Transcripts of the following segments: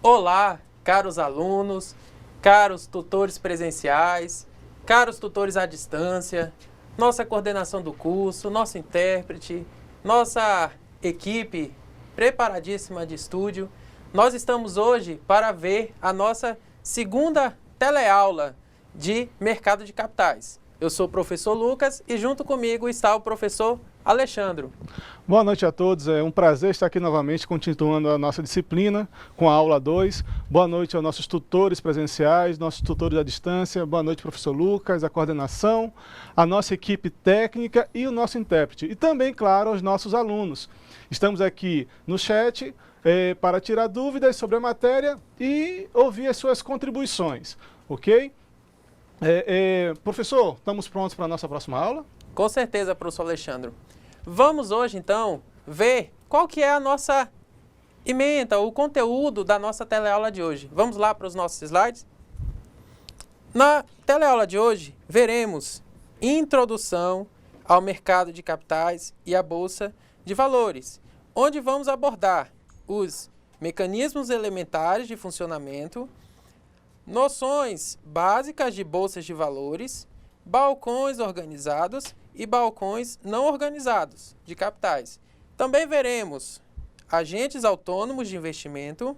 Olá, caros alunos, caros tutores presenciais, caros tutores à distância, nossa coordenação do curso, nosso intérprete, nossa equipe preparadíssima de estúdio. Nós estamos hoje para ver a nossa segunda teleaula de Mercado de Capitais. Eu sou o professor Lucas e junto comigo está o professor Alexandro. Boa noite a todos, é um prazer estar aqui novamente continuando a nossa disciplina com a aula 2. Boa noite aos nossos tutores presenciais, nossos tutores à distância, boa noite professor Lucas, a coordenação, a nossa equipe técnica e o nosso intérprete. E também, claro, aos nossos alunos. Estamos aqui no chat para tirar dúvidas sobre a matéria e ouvir as suas contribuições, ok? Professor, estamos prontos para a nossa próxima aula? Com certeza, professor Alexandre. Vamos hoje, então, ver qual que é a nossa ementa, o conteúdo da nossa teleaula de hoje. Vamos lá para os nossos slides? Na teleaula de hoje, veremos introdução ao mercado de capitais e à Bolsa de Valores, onde vamos abordar os mecanismos elementares de funcionamento, noções básicas de bolsas de valores, balcões organizados e balcões não organizados de capitais. Também veremos agentes autônomos de investimento,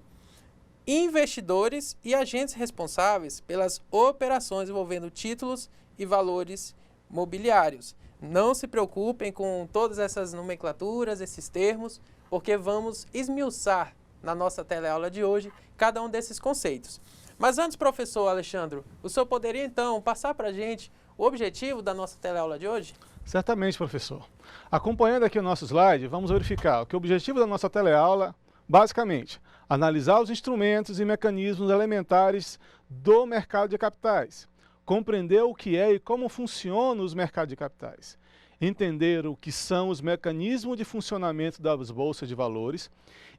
investidores e agentes responsáveis pelas operações envolvendo títulos e valores mobiliários. Não se preocupem com todas essas nomenclaturas, esses termos, porque vamos esmiuçar na nossa teleaula de hoje cada um desses conceitos. Mas antes, professor Alexandre, o senhor poderia então passar para a gente o objetivo da nossa teleaula de hoje? Certamente, professor. Acompanhando aqui o nosso slide, vamos verificar que o objetivo da nossa teleaula, basicamente, analisar os instrumentos e mecanismos elementares do mercado de capitais, compreender o que é e como funcionam os mercados de capitais, entender o que são os mecanismos de funcionamento das bolsas de valores,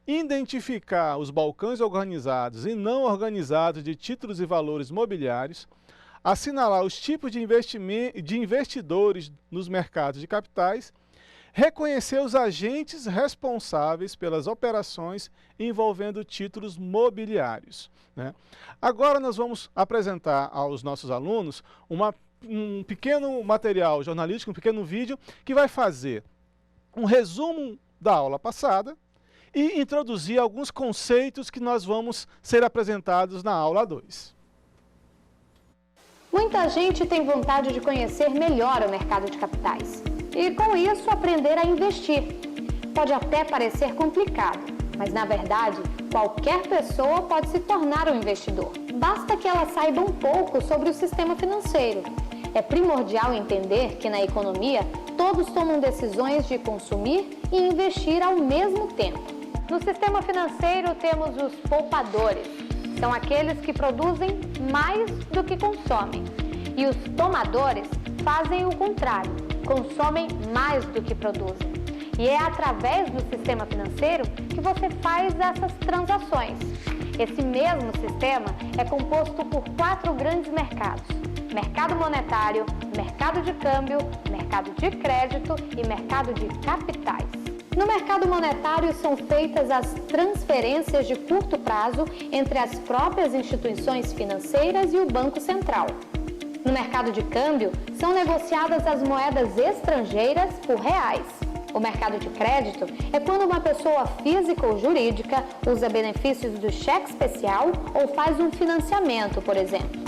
identificar os balcões organizados e não organizados de títulos e valores mobiliários, assinalar os tipos de investidores nos mercados de capitais, reconhecer os agentes responsáveis pelas operações envolvendo títulos mobiliários, né? Agora nós vamos apresentar aos nossos alunos um pequeno material jornalístico, um pequeno vídeo que vai fazer um resumo da aula passada e introduzir alguns conceitos que nós vamos ser apresentados na aula 2. Muita gente tem vontade de conhecer melhor o mercado de capitais e, com isso, aprender a investir. Pode até parecer complicado, mas, na verdade, qualquer pessoa pode se tornar um investidor. Basta que ela saiba um pouco sobre o sistema financeiro. É primordial entender que, na economia, todos tomam decisões de consumir e investir ao mesmo tempo. No sistema financeiro, temos os poupadores. São aqueles que produzem mais do que consomem. E os tomadores fazem o contrário, consomem mais do que produzem. E é através do sistema financeiro que você faz essas transações. Esse mesmo sistema é composto por 4 grandes mercados: mercado monetário, mercado de câmbio, mercado de crédito e mercado de capitais. No mercado monetário são feitas as transferências de curto prazo entre as próprias instituições financeiras e o Banco Central. No mercado de câmbio são negociadas as moedas estrangeiras por reais. O mercado de crédito é quando uma pessoa física ou jurídica usa benefícios do cheque especial ou faz um financiamento, por exemplo.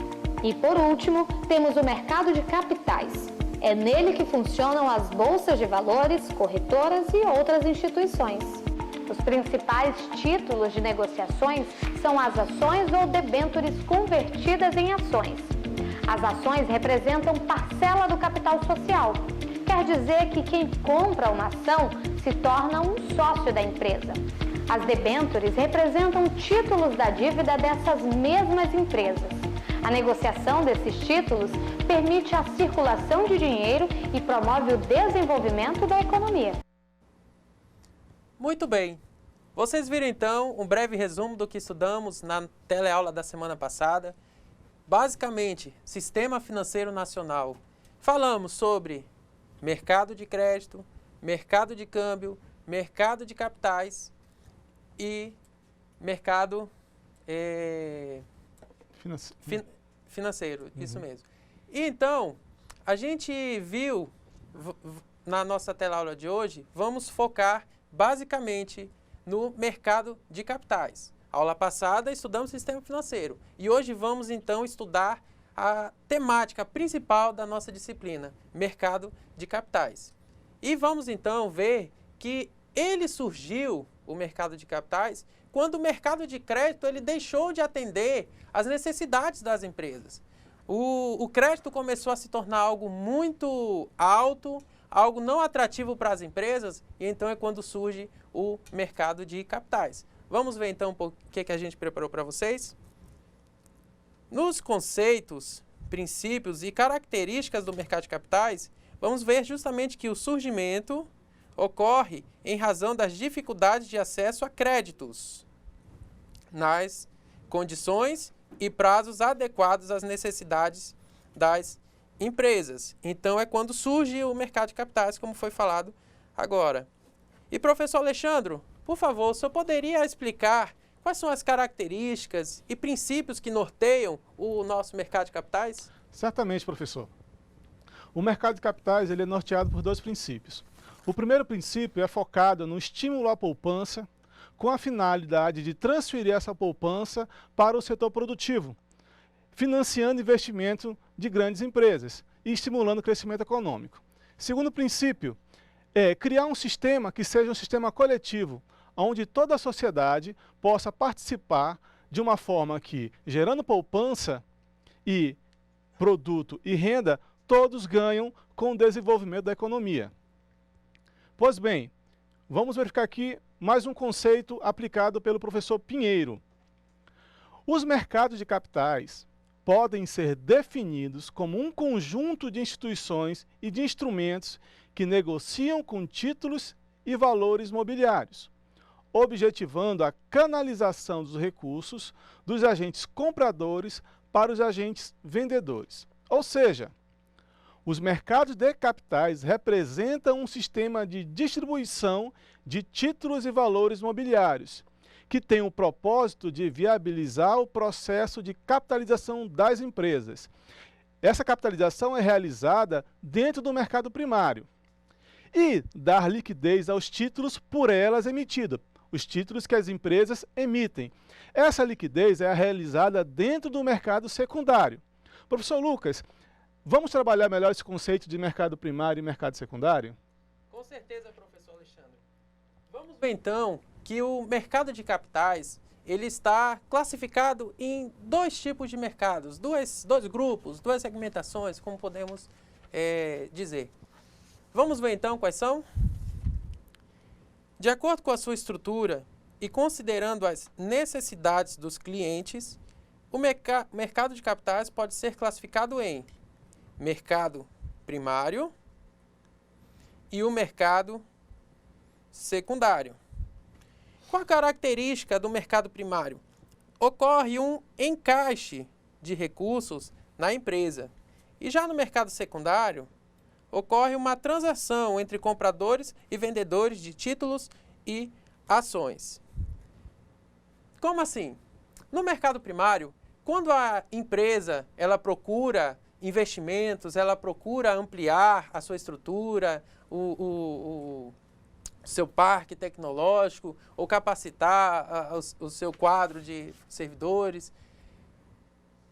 E por último, temos o mercado de capitais. É nele que funcionam as bolsas de valores, corretoras e outras instituições. Os principais títulos de negociações são as ações ou debêntures convertidas em ações. As ações representam parcela do capital social. Quer dizer que quem compra uma ação se torna um sócio da empresa. As debêntures representam títulos da dívida dessas mesmas empresas. A negociação desses títulos permite a circulação de dinheiro e promove o desenvolvimento da economia. Muito bem. Vocês viram então um breve resumo do que estudamos na teleaula da semana passada. Basicamente, Sistema Financeiro Nacional. Falamos sobre mercado de crédito, mercado de câmbio, mercado de capitais e mercado financeiro, isso mesmo. E então, a gente viu, na nossa tela-aula de hoje, vamos focar basicamente no mercado de capitais. Aula passada estudamos sistema financeiro e hoje vamos então estudar a temática principal da nossa disciplina, mercado de capitais. E vamos então ver que ele surgiu, o mercado de capitais, quando o mercado de crédito ele deixou de atender às necessidades das empresas. O crédito começou a se tornar algo muito alto, algo não atrativo para as empresas, e então é quando surge o mercado de capitais. Vamos ver então o que a gente preparou para vocês? Nos conceitos, princípios e características do mercado de capitais, vamos ver justamente que o surgimento ocorre em razão das dificuldades de acesso a créditos, nas condições e prazos adequados às necessidades das empresas. Então, é quando surge o mercado de capitais, como foi falado agora. E, professor Alexandro, por favor, o senhor poderia explicar quais são as características e princípios que norteiam o nosso mercado de capitais? Certamente, professor. O mercado de capitais ele é norteado por dois princípios. O primeiro princípio é focado no estímulo à poupança, com a finalidade de transferir essa poupança para o setor produtivo, financiando investimento de grandes empresas e estimulando o crescimento econômico. Segundo princípio é criar um sistema que seja um sistema coletivo, onde toda a sociedade possa participar de uma forma que, gerando poupança e produto e renda, todos ganham com o desenvolvimento da economia. Pois bem, vamos verificar aqui mais um conceito aplicado pelo professor Pinheiro. Os mercados de capitais podem ser definidos como um conjunto de instituições e de instrumentos que negociam com títulos e valores mobiliários, objetivando a canalização dos recursos dos agentes compradores para os agentes vendedores. Ou seja, os mercados de capitais representam um sistema de distribuição de títulos e valores mobiliários, que tem o propósito de viabilizar o processo de capitalização das empresas. Essa capitalização é realizada dentro do mercado primário e dar liquidez aos títulos por elas emitidos, os títulos que as empresas emitem. Essa liquidez é realizada dentro do mercado secundário. Professor Lucas, vamos trabalhar melhor esse conceito de mercado primário e mercado secundário? Com certeza, professor Alexandre. Vamos ver então que o mercado de capitais ele está classificado em dois tipos de mercados, dois grupos, duas segmentações, como podemos dizer. Vamos ver então quais são? De acordo com a sua estrutura e considerando as necessidades dos clientes, o mercado de capitais pode ser classificado em mercado primário e o mercado secundário. Qual a característica do mercado primário? Ocorre um encaixe de recursos na empresa. E já no mercado secundário, ocorre uma transação entre compradores e vendedores de títulos e ações. Como assim? No mercado primário, quando a empresa ela procura investimentos, ela procura ampliar a sua estrutura, o seu parque tecnológico, ou capacitar o seu quadro de servidores,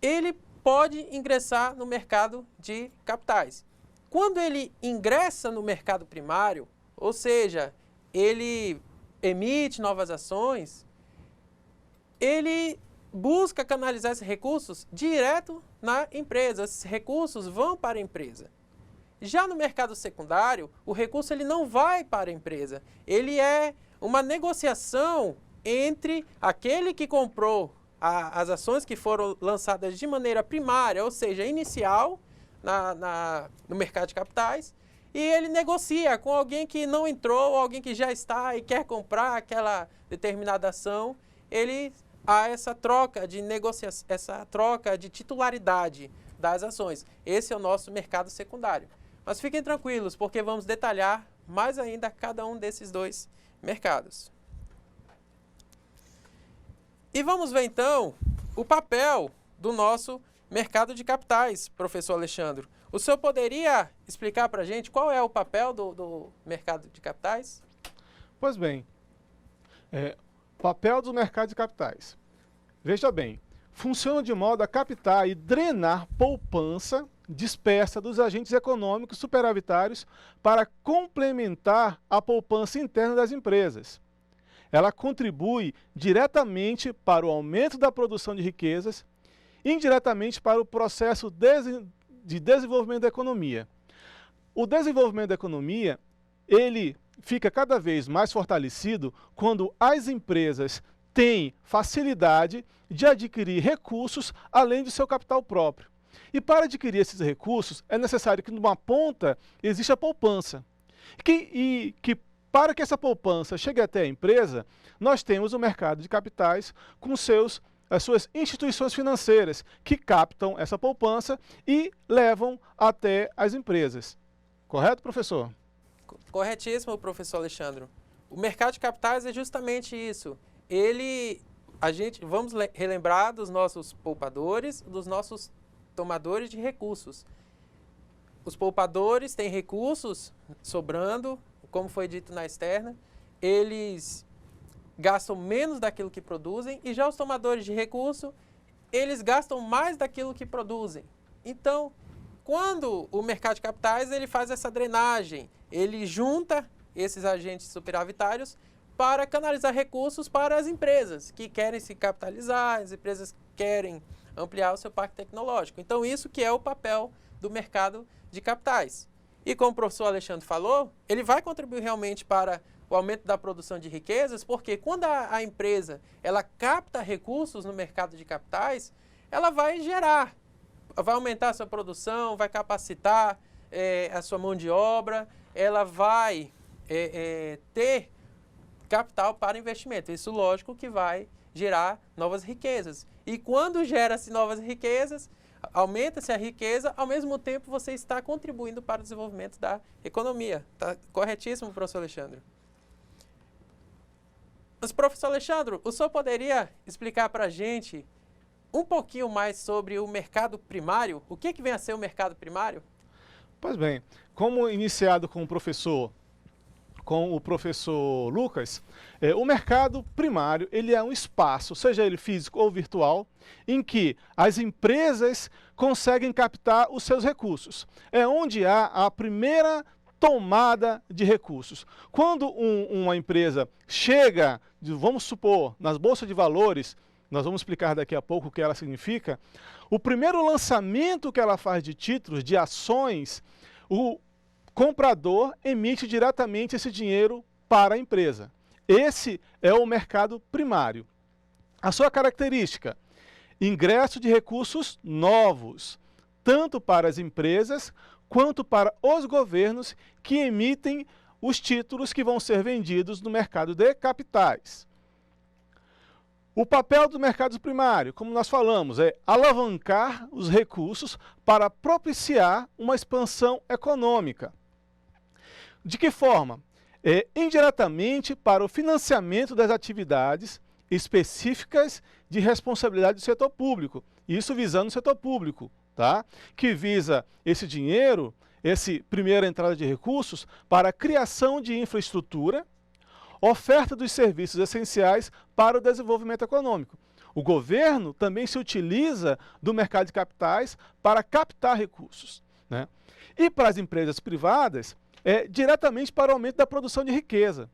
ele pode ingressar no mercado de capitais. Quando ele ingressa no mercado primário, ou seja, ele emite novas ações, ele busca canalizar esses recursos direto na empresa. Esses recursos vão para a empresa. Já no mercado secundário, o recurso ele não vai para a empresa. Ele é uma negociação entre aquele que comprou as ações que foram lançadas de maneira primária, ou seja, inicial, no mercado de capitais, e ele negocia com alguém que não entrou, alguém que já está e quer comprar aquela determinada ação. Há essa troca de negociação, essa troca de titularidade das ações. Esse é o nosso mercado secundário. Mas fiquem tranquilos, porque vamos detalhar mais ainda cada um desses dois mercados. E vamos ver então o papel do nosso mercado de capitais, professor Alexandre. O senhor poderia explicar para a gente qual é o papel do mercado de capitais? Pois bem, papel do mercado de capitais. Veja bem, funciona de modo a captar e drenar poupança dispersa dos agentes econômicos superavitários para complementar a poupança interna das empresas. Ela contribui diretamente para o aumento da produção de riquezas, indiretamente para o processo de desenvolvimento da economia. O desenvolvimento da economia, ele fica cada vez mais fortalecido quando as empresas têm facilidade de adquirir recursos além do seu capital próprio. E para adquirir esses recursos, é necessário que numa ponta exista a poupança. Que para que essa poupança chegue até a empresa, nós temos o mercado de capitais com as suas instituições financeiras que captam essa poupança e levam até as empresas. Correto, professor? Corretíssimo, professor Alexandre. O mercado de capitais é justamente isso. Vamos relembrar dos nossos poupadores, dos nossos tomadores de recursos. Os poupadores têm recursos sobrando, como foi dito na externa, eles gastam menos daquilo que produzem, e já os tomadores de recurso, eles gastam mais daquilo que produzem. Então, quando o mercado de capitais ele faz essa drenagem, ele junta esses agentes superavitários para canalizar recursos para as empresas que querem se capitalizar, as empresas que querem ampliar o seu parque tecnológico. Então, isso que é o papel do mercado de capitais. E como o professor Alexandre falou, ele vai contribuir realmente para o aumento da produção de riquezas, porque quando a empresa ela capta recursos no mercado de capitais, ela vai aumentar a sua produção, vai capacitar a sua mão de obra, ela vai ter capital para investimento. Isso, lógico, que vai gerar novas riquezas. E quando gera-se novas riquezas, aumenta-se a riqueza, ao mesmo tempo você está contribuindo para o desenvolvimento da economia. Está corretíssimo, professor Alexandre? Mas, professor Alexandre, o senhor poderia explicar para a gente um pouquinho mais sobre o mercado primário? O que vem a ser o mercado primário? Pois bem, como iniciado com o professor Lucas, o mercado primário ele é um espaço, seja ele físico ou virtual, em que as empresas conseguem captar os seus recursos. É onde há a primeira tomada de recursos. Quando uma empresa chega, vamos supor, nas bolsas de valores, nós vamos explicar daqui a pouco o que ela significa, o primeiro lançamento que ela faz de títulos, de ações, o comprador emite diretamente esse dinheiro para a empresa. Esse é o mercado primário. A sua característica, ingresso de recursos novos, tanto para as empresas quanto para os governos que emitem os títulos que vão ser vendidos no mercado de capitais. O papel do mercado primário, como nós falamos, é alavancar os recursos para propiciar uma expansão econômica. De que forma? Indiretamente para o financiamento das atividades específicas de responsabilidade do setor público. Isso visando o setor público, tá? Que visa esse dinheiro, essa primeira entrada de recursos, para a criação de infraestrutura, oferta dos serviços essenciais para o desenvolvimento econômico. O governo também se utiliza do mercado de capitais para captar recursos, né? E para as empresas privadas, diretamente para o aumento da produção de riqueza.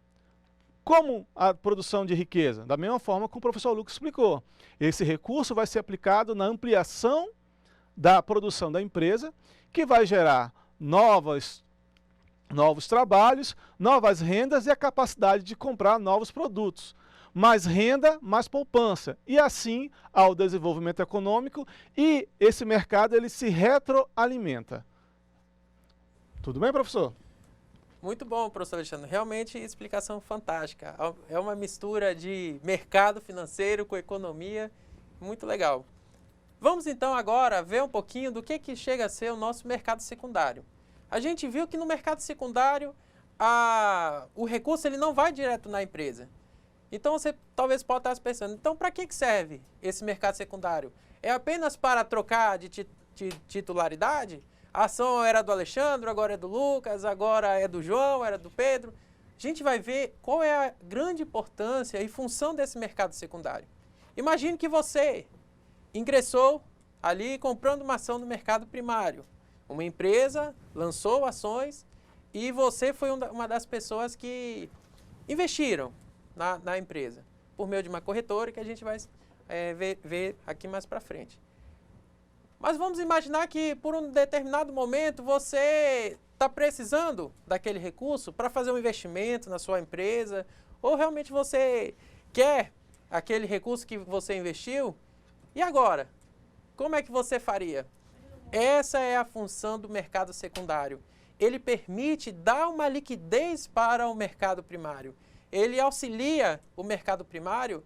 Como a produção de riqueza? Da mesma forma que o professor Lucas explicou. Esse recurso vai ser aplicado na ampliação da produção da empresa, que vai gerar novos trabalhos, novas rendas e a capacidade de comprar novos produtos. Mais renda, mais poupança. E assim, ao desenvolvimento econômico, e esse mercado ele se retroalimenta. Tudo bem, professor? Muito bom, professor Alexandre. Realmente, explicação fantástica. É uma mistura de mercado financeiro com economia. Muito legal. Vamos, então, agora ver um pouquinho do que chega a ser o nosso mercado secundário. A gente viu que no mercado secundário, o recurso ele não vai direto na empresa. Então você talvez possa estar pensando, então para que serve esse mercado secundário? É apenas para trocar de titularidade? A ação era do Alexandre, agora é do Lucas, agora é do João, era do Pedro. A gente vai ver qual é a grande importância e função desse mercado secundário. Imagine que você ingressou ali comprando uma ação no mercado primário. Uma empresa lançou ações e você foi uma das pessoas que investiram na empresa, por meio de uma corretora que a gente vai ver aqui mais para frente. Mas vamos imaginar que por um determinado momento você está precisando daquele recurso para fazer um investimento na sua empresa, ou realmente você quer aquele recurso que você investiu, e agora? Como é que você faria? Essa é a função do mercado secundário. Ele permite dar uma liquidez para o mercado primário. Ele auxilia o mercado primário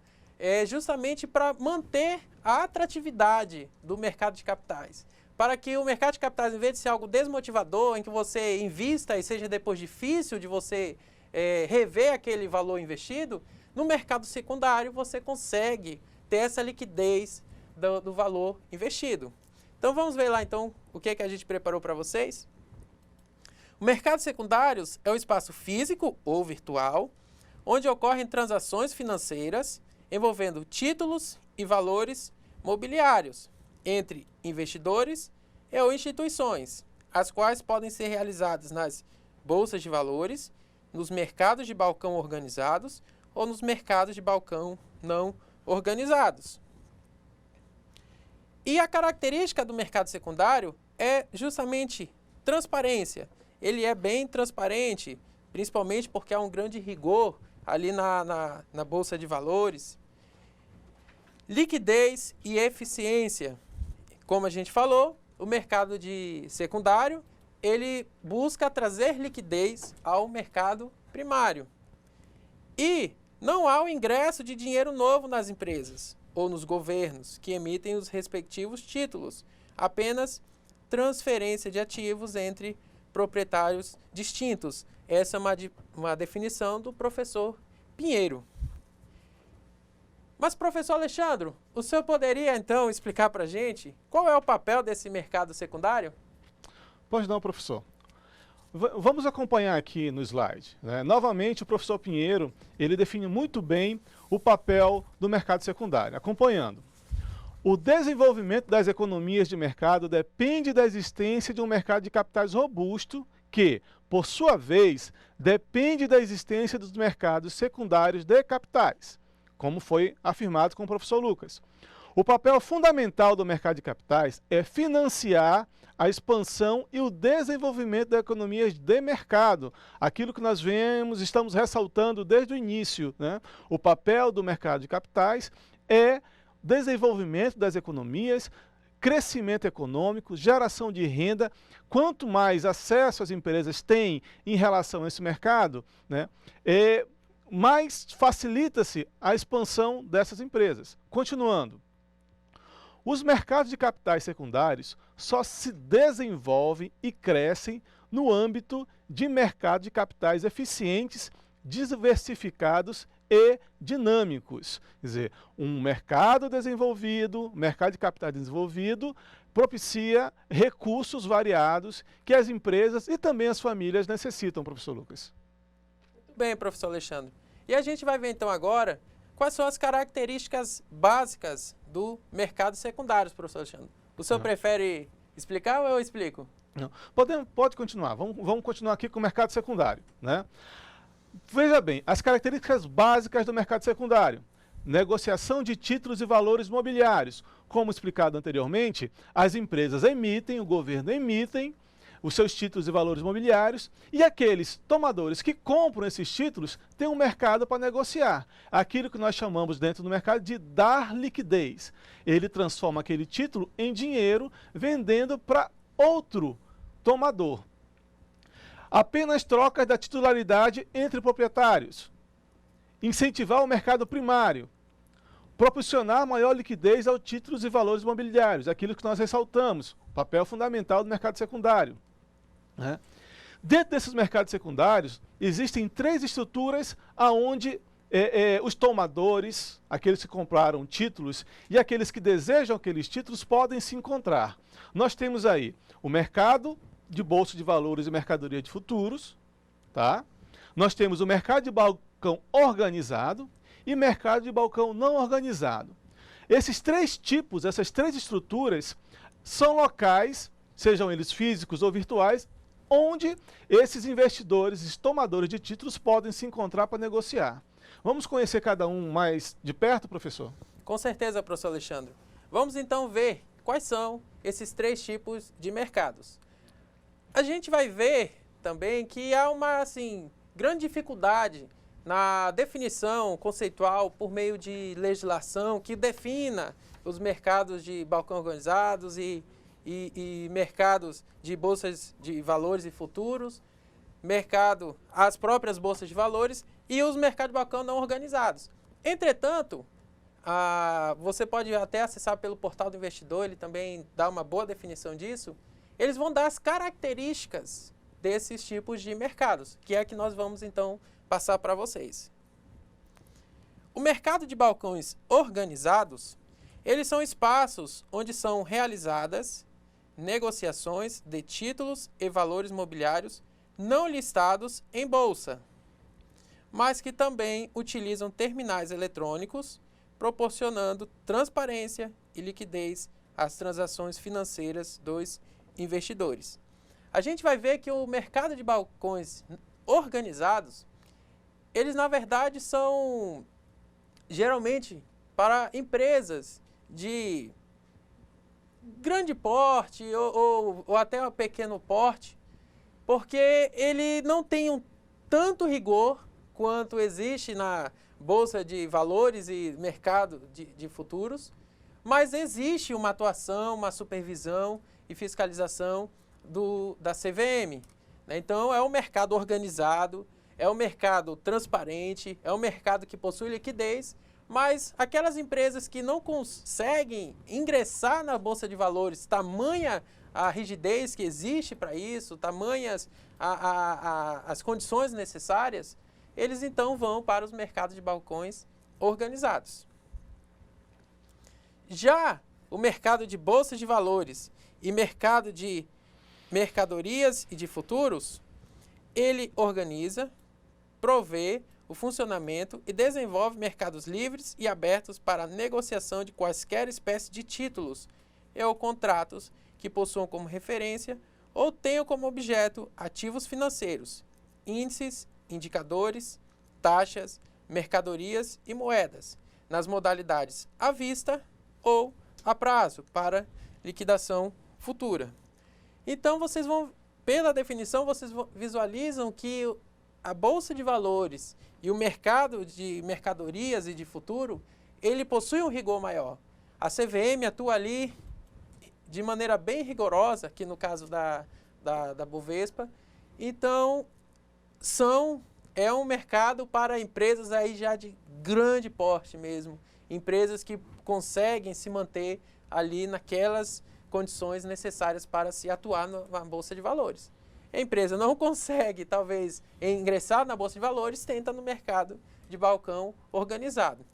justamente para manter a atratividade do mercado de capitais. Para que o mercado de capitais, em vez de ser algo desmotivador, em que você invista e seja depois difícil de você rever aquele valor investido, no mercado secundário você consegue ter essa liquidez do valor investido. Então vamos ver lá então o que a gente preparou para vocês. O mercado secundários é um espaço físico ou virtual, onde ocorrem transações financeiras envolvendo títulos e valores mobiliários entre investidores ou instituições, as quais podem ser realizadas nas bolsas de valores, nos mercados de balcão organizados ou nos mercados de balcão não organizados. E a característica do mercado secundário é justamente transparência. Ele é bem transparente, principalmente porque há um grande rigor ali na bolsa de valores. Liquidez e eficiência. Como a gente falou, o mercado secundário, ele busca trazer liquidez ao mercado primário. E não há o ingresso de dinheiro novo nas empresas ou nos governos que emitem os respectivos títulos, apenas transferência de ativos entre proprietários distintos. Essa é uma definição do professor Pinheiro. Mas, professor Alexandre, o senhor poderia, então, explicar para a gente qual é o papel desse mercado secundário? Pois não, professor. Vamos acompanhar aqui no slide, né? Novamente, o professor Pinheiro, ele define muito bem o papel do mercado secundário. Acompanhando. O desenvolvimento das economias de mercado depende da existência de um mercado de capitais robusto que, por sua vez, depende da existência dos mercados secundários de capitais, como foi afirmado com o professor Lucas. O papel fundamental do mercado de capitais é financiar a expansão e o desenvolvimento das economias de mercado. Aquilo que nós estamos ressaltando desde o início, né? O papel do mercado de capitais é desenvolvimento das economias, crescimento econômico, geração de renda. Quanto mais acesso as empresas têm em relação a esse mercado, né, mais facilita-se a expansão dessas empresas. Continuando. Os mercados de capitais secundários só se desenvolvem e crescem no âmbito de mercado de capitais eficientes, diversificados e dinâmicos. Quer dizer, um mercado desenvolvido, mercado de capitais desenvolvido, propicia recursos variados que as empresas e também as famílias necessitam, professor Lucas. Muito bem, professor Alexandre. E a gente vai ver então agora quais são as características básicas do mercado secundário, professor Alexandre. O senhor prefere explicar ou eu explico? Não. Pode continuar. Vamos continuar aqui com o mercado secundário, né? Veja bem, as características básicas do mercado secundário. Negociação de títulos e valores mobiliários. Como explicado anteriormente, as empresas emitem, o governo emitem os seus títulos e valores mobiliários, e aqueles tomadores que compram esses títulos têm um mercado para negociar. Aquilo que nós chamamos dentro do mercado de dar liquidez. Ele transforma aquele título em dinheiro, vendendo para outro tomador. Apenas trocas da titularidade entre proprietários. Incentivar o mercado primário. Proporcionar maior liquidez aos títulos e valores mobiliários. Aquilo que nós ressaltamos. Papel fundamental do mercado secundário. Dentro desses mercados secundários, existem três estruturas onde os tomadores, aqueles que compraram títulos e aqueles que desejam aqueles títulos podem se encontrar. Nós temos aí o mercado de bolsa de valores e mercadoria de futuros, tá? Nós temos o mercado de balcão organizado e mercado de balcão não organizado. Esses três tipos, essas três estruturas são locais, sejam eles físicos ou virtuais, onde esses investidores e tomadores de títulos podem se encontrar para negociar. Vamos conhecer cada um mais de perto, professor? Com certeza, professor Alexandre. Vamos então ver quais são esses três tipos de mercados. A gente vai ver também que há uma grande dificuldade na definição conceitual por meio de legislação que defina os mercados de balcão organizados e mercados de bolsas de valores e futuros, as próprias bolsas de valores e os mercados de balcão não organizados. Entretanto, você pode até acessar pelo portal do investidor, ele também dá uma boa definição disso. Eles vão dar as características desses tipos de mercados, que é que nós vamos então passar para vocês. O mercado de balcões organizados, eles são espaços onde são realizadas negociações de títulos e valores mobiliários não listados em bolsa, mas que também utilizam terminais eletrônicos, proporcionando transparência e liquidez às transações financeiras dos investidores. A gente vai ver que o mercado de balcões organizados, eles na verdade são geralmente para empresas de grande porte ou até um pequeno porte, porque ele não tem tanto rigor quanto existe na bolsa de valores e mercado de futuros, mas existe uma atuação, uma supervisão e fiscalização da CVM. Então é um mercado organizado, é um mercado transparente, é um mercado que possui liquidez, mas aquelas empresas que não conseguem ingressar na Bolsa de Valores, tamanha a rigidez que existe para isso, tamanhas as condições necessárias, eles então vão para os mercados de balcões organizados. Já o mercado de Bolsa de Valores e mercado de mercadorias e de futuros, ele organiza, provê o funcionamento e desenvolve mercados livres e abertos para a negociação de quaisquer espécies de títulos ou contratos que possuam como referência ou tenham como objeto ativos financeiros, índices, indicadores, taxas, mercadorias e moedas, nas modalidades à vista ou a prazo para liquidação futura. Então, vocês vão, pela definição, vocês visualizam que a Bolsa de Valores e o mercado de mercadorias e de futuro, ele possui um rigor maior. A CVM atua ali de maneira bem rigorosa, aqui no caso da Bovespa. Então, é um mercado para empresas aí já de grande porte mesmo, empresas que conseguem se manter ali naquelas condições necessárias para se atuar na Bolsa de Valores. A empresa não consegue, talvez, ingressar na Bolsa de Valores, tenta no mercado de balcão organizado.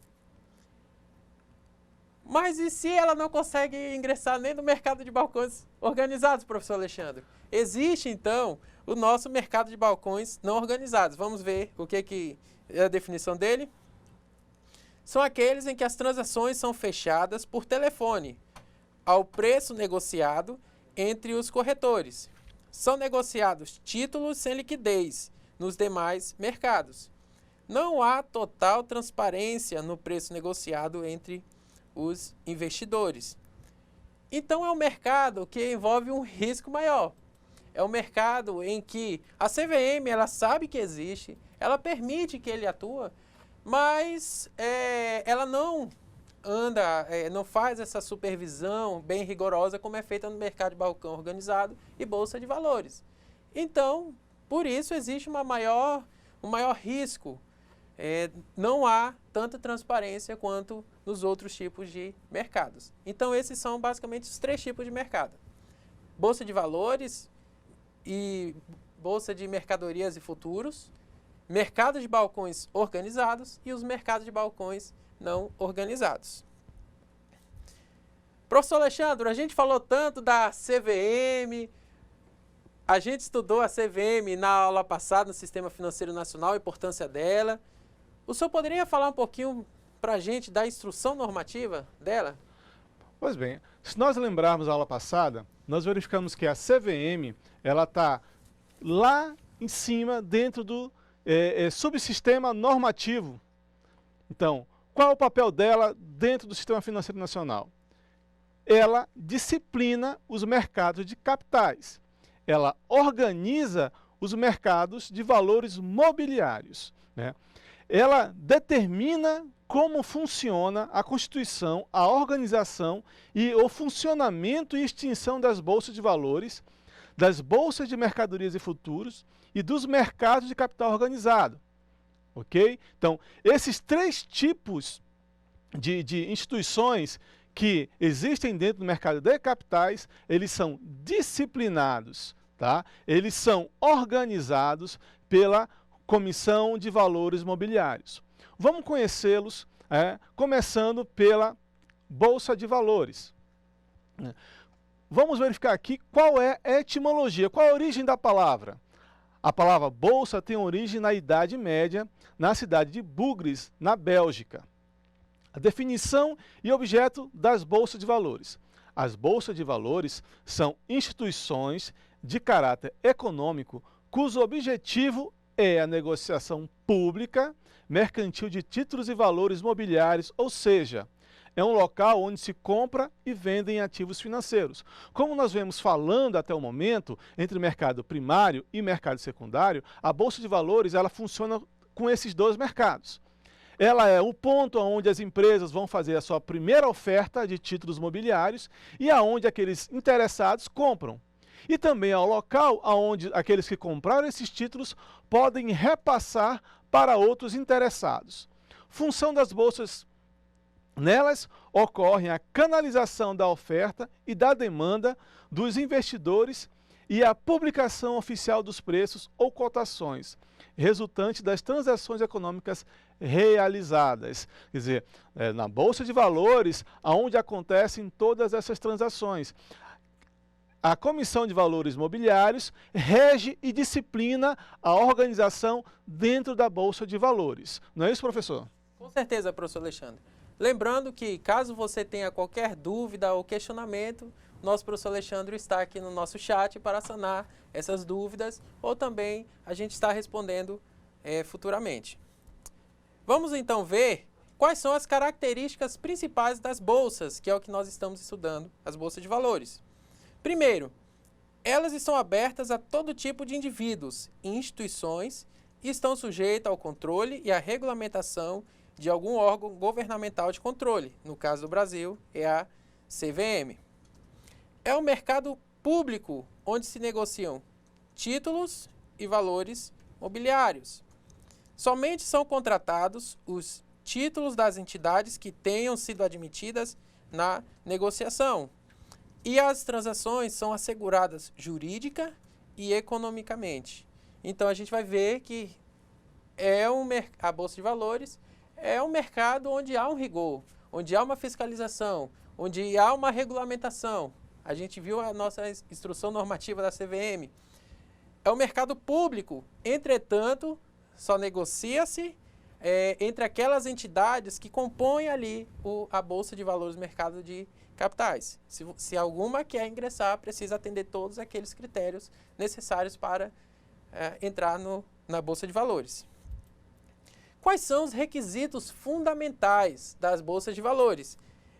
Mas e se ela não consegue ingressar nem no mercado de balcões organizados, professor Alexandre? Existe, então, o nosso mercado de balcões não organizados. Vamos ver o que é a definição dele. São aqueles em que as transações são fechadas por telefone, ao preço negociado entre os corretores. São negociados títulos sem liquidez nos demais mercados. Não há total transparência no preço negociado entre os investidores. Então é um mercado que envolve um risco maior. É um mercado em que a CVM ela sabe que existe, ela permite que ele atua, mas ela não não faz essa supervisão bem rigorosa como é feita no mercado de balcão organizado e bolsa de valores. Então, por isso existe um maior risco. Não há tanta transparência quanto nos outros tipos de mercados. Então, esses são basicamente os três tipos de mercado. Bolsa de valores e bolsa de mercadorias e futuros, mercados de balcões organizados e os mercados de balcões não organizados. Professor Alexandre, a gente falou tanto da CVM, a gente estudou a CVM na aula passada no Sistema Financeiro Nacional, a importância dela. O senhor poderia falar um pouquinho para a gente da instrução normativa dela? Pois bem, se nós lembrarmos a aula passada, nós verificamos que a CVM ela está lá em cima, dentro do subsistema normativo. Então, qual é o papel dela dentro do Sistema Financeiro Nacional? Ela disciplina os mercados de capitais. Ela organiza os mercados de valores mobiliários, né? Ela determina como funciona a constituição, a organização e o funcionamento e extinção das bolsas de valores, das bolsas de mercadorias e futuros e dos mercados de capital organizado. Ok? Então, esses três tipos de instituições que existem dentro do mercado de capitais, eles são disciplinados, tá? Eles são organizados pela Comissão de Valores Mobiliários. Vamos conhecê-los, começando pela Bolsa de Valores. Vamos verificar aqui qual é a etimologia, qual a origem da palavra. A palavra bolsa tem origem na Idade Média, na cidade de Bugres, na Bélgica. A definição e objeto das bolsas de valores. As bolsas de valores são instituições de caráter econômico cujo objetivo é a negociação pública, mercantil de títulos e valores mobiliários, ou seja, é um local onde se compra e vendem ativos financeiros. Como nós vemos falando até o momento, entre mercado primário e mercado secundário, a Bolsa de Valores ela funciona com esses dois mercados. Ela é o ponto onde as empresas vão fazer a sua primeira oferta de títulos mobiliários e aonde aqueles interessados compram. E também é o local onde aqueles que compraram esses títulos podem repassar para outros interessados. Função das bolsas: nelas ocorre a canalização da oferta e da demanda dos investidores e a publicação oficial dos preços ou cotações, resultante das transações econômicas realizadas. Quer dizer, na Bolsa de Valores, onde acontecem todas essas transações. A Comissão de Valores Mobiliários rege e disciplina a organização dentro da Bolsa de Valores. Não é isso, professor? Com certeza, professor Alexandre. Lembrando que, caso você tenha qualquer dúvida ou questionamento, nosso professor Alexandre está aqui no nosso chat para sanar essas dúvidas, ou também a gente está respondendo futuramente. Vamos então ver quais são as características principais das bolsas, que é o que nós estamos estudando, as bolsas de valores. Primeiro, elas estão abertas a todo tipo de indivíduos e instituições e estão sujeitas ao controle e à regulamentação de algum órgão governamental de controle. No caso do Brasil, é a CVM. É um mercado público onde se negociam títulos e valores mobiliários. Somente são contratados os títulos das entidades que tenham sido admitidas na negociação. E as transações são asseguradas jurídica e economicamente. Então a gente vai ver que a Bolsa de Valores é um mercado onde há um rigor, onde há uma fiscalização, onde há uma regulamentação. A gente viu a nossa instrução normativa da CVM. É um mercado público, entretanto, só negocia-se entre aquelas entidades que compõem ali a Bolsa de Valores, mercado de capitais. Se alguma quer ingressar, precisa atender todos aqueles critérios necessários para entrar na Bolsa de Valores. Quais são os requisitos fundamentais das bolsas de valores?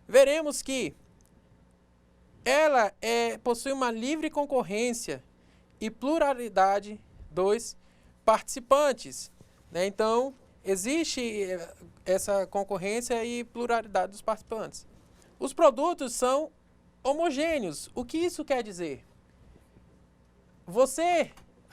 Veremos que ela possui uma livre concorrência e pluralidade dos participantes, né? Então, existe essa concorrência e pluralidade dos participantes. Os produtos são homogêneos. O que isso quer dizer?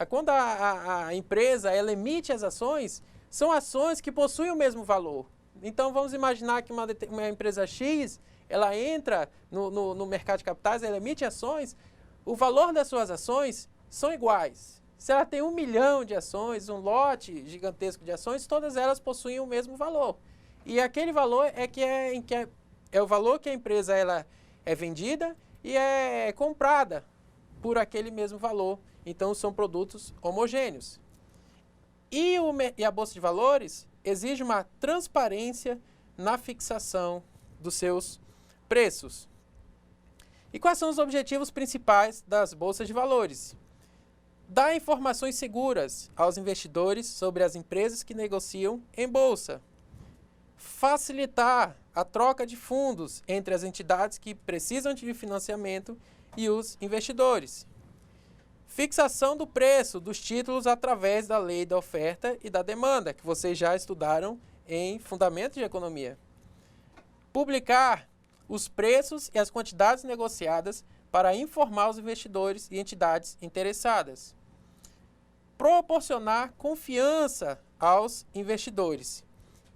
Quando a empresa ela emite as ações, são ações que possuem o mesmo valor. Então, vamos imaginar que uma empresa X, ela entra no mercado de capitais, ela emite ações, o valor das suas ações são iguais. Se ela tem 1 milhão de ações, um lote gigantesco de ações, todas elas possuem o mesmo valor. E aquele valor é o valor que a empresa ela é vendida e é comprada por aquele mesmo valor. Então, são produtos homogêneos. E a Bolsa de Valores exige uma transparência na fixação dos seus preços. E quais são os objetivos principais das bolsas de valores? Dar informações seguras aos investidores sobre as empresas que negociam em bolsa. Facilitar a troca de fundos entre as entidades que precisam de financiamento e os investidores. Fixação do preço dos títulos através da lei da oferta e da demanda, que vocês já estudaram em Fundamentos de Economia. Publicar os preços e as quantidades negociadas para informar os investidores e entidades interessadas. Proporcionar confiança aos investidores